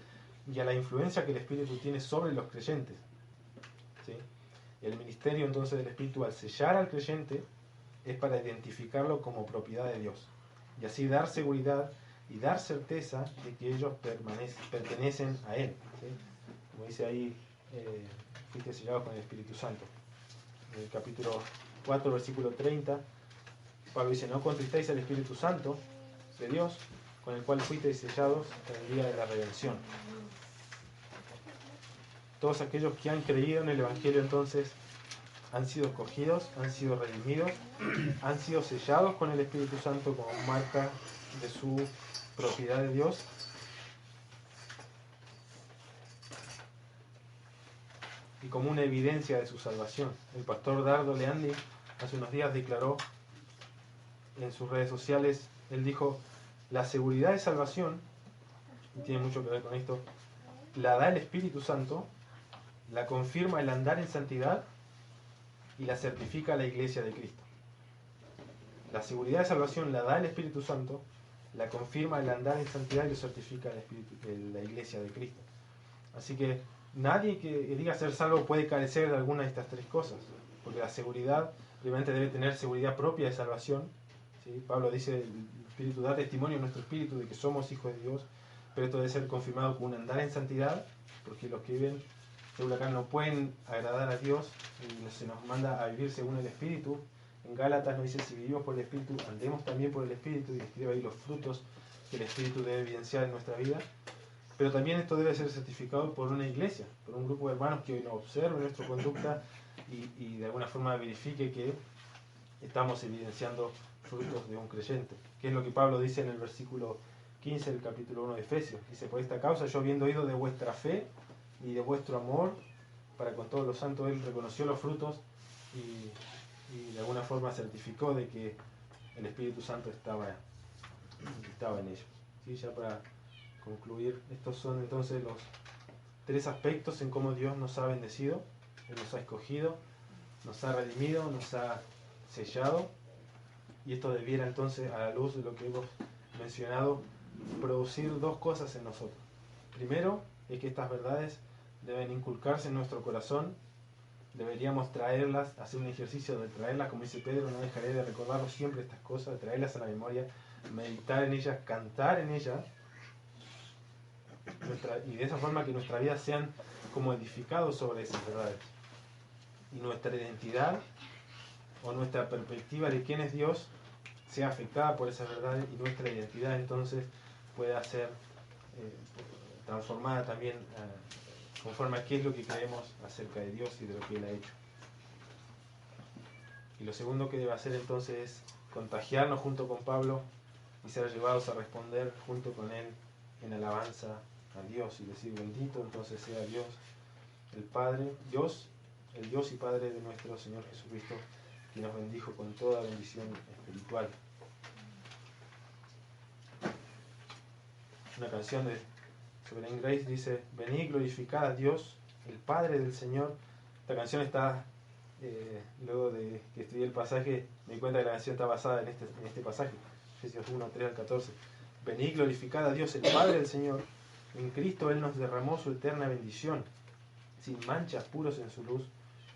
y a la influencia que el Espíritu tiene sobre los creyentes. ¿Sí? El ministerio entonces del Espíritu, al sellar al creyente, es para identificarlo como propiedad de Dios, y así dar seguridad y dar certeza de que ellos pertenecen a Él. ¿Sí? Como dice ahí, fuiste sellados con el Espíritu Santo. En el capítulo 4, versículo 30, Pablo dice: no contristéis al Espíritu Santo de Dios, con el cual fuisteis sellados en el día de la redención. Todos aquellos que han creído en el Evangelio entonces han sido escogidos, han sido redimidos, han sido sellados con el Espíritu Santo como marca de su propiedad de Dios. Y como una evidencia de su salvación. El pastor Dardo Leandi hace unos días declaró en sus redes sociales, él dijo, la seguridad de salvación, y tiene mucho que ver con esto, la da el Espíritu Santo, la confirma el andar en santidad y la certifica la Iglesia de Cristo. La seguridad de salvación la da el Espíritu Santo, la confirma el andar en santidad y lo certifica la Iglesia de Cristo. Así que nadie que diga ser salvo puede carecer de alguna de estas tres cosas, porque la seguridad, obviamente, debe tener seguridad propia de salvación. ¿Sí? Pablo dice, el Espíritu da testimonio en nuestro espíritu de que somos hijos de Dios, pero esto debe ser confirmado con un andar en santidad, porque los que viven según acá no pueden agradar a Dios, y se nos manda a vivir según el Espíritu. En Gálatas nos dice, si vivimos por el Espíritu, andemos también por el Espíritu, y describe ahí los frutos que el Espíritu debe evidenciar en nuestra vida. Pero también esto debe ser certificado por una iglesia, por un grupo de hermanos que hoy nos observe nuestra conducta y de alguna forma verifique que estamos evidenciando frutos de un creyente. Que es lo que Pablo dice en el versículo 15 del capítulo 1 de Efesios. Dice, por esta causa yo habiendo oído de vuestra fe y de vuestro amor para con todos los santos, él reconoció los frutos y de alguna forma certificó de que el Espíritu Santo estaba en ellos. ¿Sí? Ya para concluir, estos son entonces los tres aspectos en cómo Dios nos ha bendecido. Él nos ha escogido, nos ha redimido, nos ha sellado, y esto debiera entonces, a la luz de lo que hemos mencionado, producir dos cosas en nosotros. Primero, es que estas verdades deben inculcarse en nuestro corazón. Deberíamos traerlas, hacer un ejercicio de traerlas, como dice Pedro, no dejaré de recordarlo siempre estas cosas, de traerlas a la memoria, meditar en ellas, cantar en ellas, y de esa forma que nuestra vida sean como edificados sobre esas verdades. Y nuestra identidad o nuestra perspectiva de quién es Dios sea afectada por esas verdades, y nuestra identidad entonces pueda ser transformada también conforme a qué es lo que creemos acerca de Dios y de lo que Él ha hecho. Y lo segundo que debe hacer entonces es contagiarnos junto con Pablo y ser llevados a responder junto con Él en alabanza a Dios y decir, bendito entonces sea Dios, el Padre, el Dios y Padre de nuestro Señor Jesucristo, que nos bendijo con toda bendición espiritual. Una canción de Sovereign Grace dice, venid, glorificad a Dios, el Padre del Señor. Esta canción está, luego de que estudié el pasaje, me di cuenta que la canción está basada en este pasaje, Efesios 1, 3 al 14. Venid, glorificad a Dios, el Padre del Señor. En Cristo Él nos derramó su eterna bendición. Sin manchas, puros en su luz,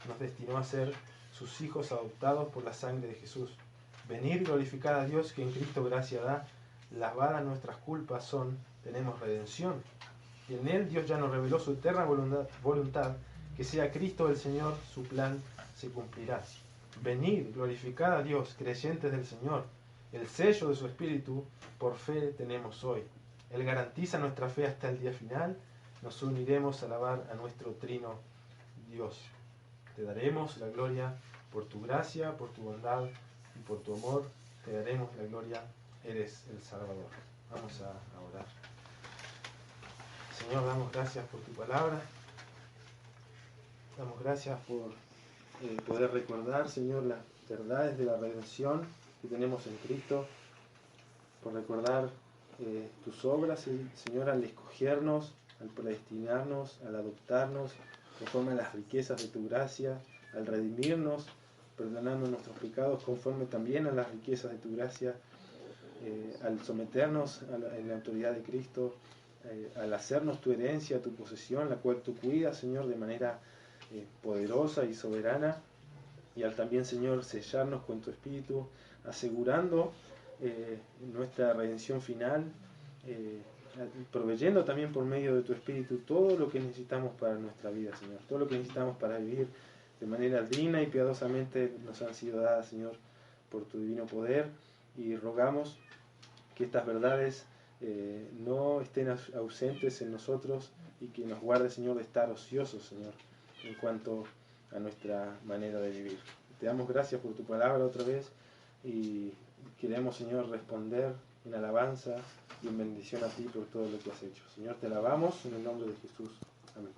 nos destinó a ser sus hijos adoptados por la sangre de Jesús. Venid, glorificad a Dios, que en Cristo gracia da. Lavadas nuestras culpas son, tenemos redención. Y en Él Dios ya nos reveló su eterna voluntad, que sea Cristo el Señor, su plan se cumplirá. Venid, glorificad a Dios, creyentes del Señor. El sello de su Espíritu, por fe tenemos hoy. Él garantiza nuestra fe hasta el día final. Nos uniremos a alabar a nuestro trino Dios. Te daremos la gloria por tu gracia, por tu bondad y por tu amor. Te daremos la gloria. Eres el Salvador. Vamos a orar. Señor, damos gracias por tu palabra. Damos gracias por poder recordar, Señor, las verdades de la redención que tenemos en Cristo. Por recordar tus obras, Señor, al escogernos, al predestinarnos, al adoptarnos, conforme a las riquezas de tu gracia, al redimirnos, perdonando nuestros pecados, conforme también a las riquezas de tu gracia, al someternos en la autoridad de Cristo, al hacernos tu herencia, tu posesión, la cual tú cuidas, Señor, de manera poderosa y soberana, y al también, Señor, sellarnos con tu Espíritu, asegurando nuestra redención final, proveyendo también por medio de tu Espíritu todo lo que necesitamos para nuestra vida, Señor, todo lo que necesitamos para vivir de manera digna y piadosamente nos han sido dadas, Señor, por tu divino poder, y rogamos que estas verdades no estén ausentes en nosotros y que nos guarde, Señor, de estar ociosos, Señor, en cuanto a nuestra manera de vivir. Te damos gracias por tu palabra otra vez y queremos, Señor, responder en alabanza y en bendición a ti por todo lo que has hecho. Señor, te alabamos en el nombre de Jesús. Amén.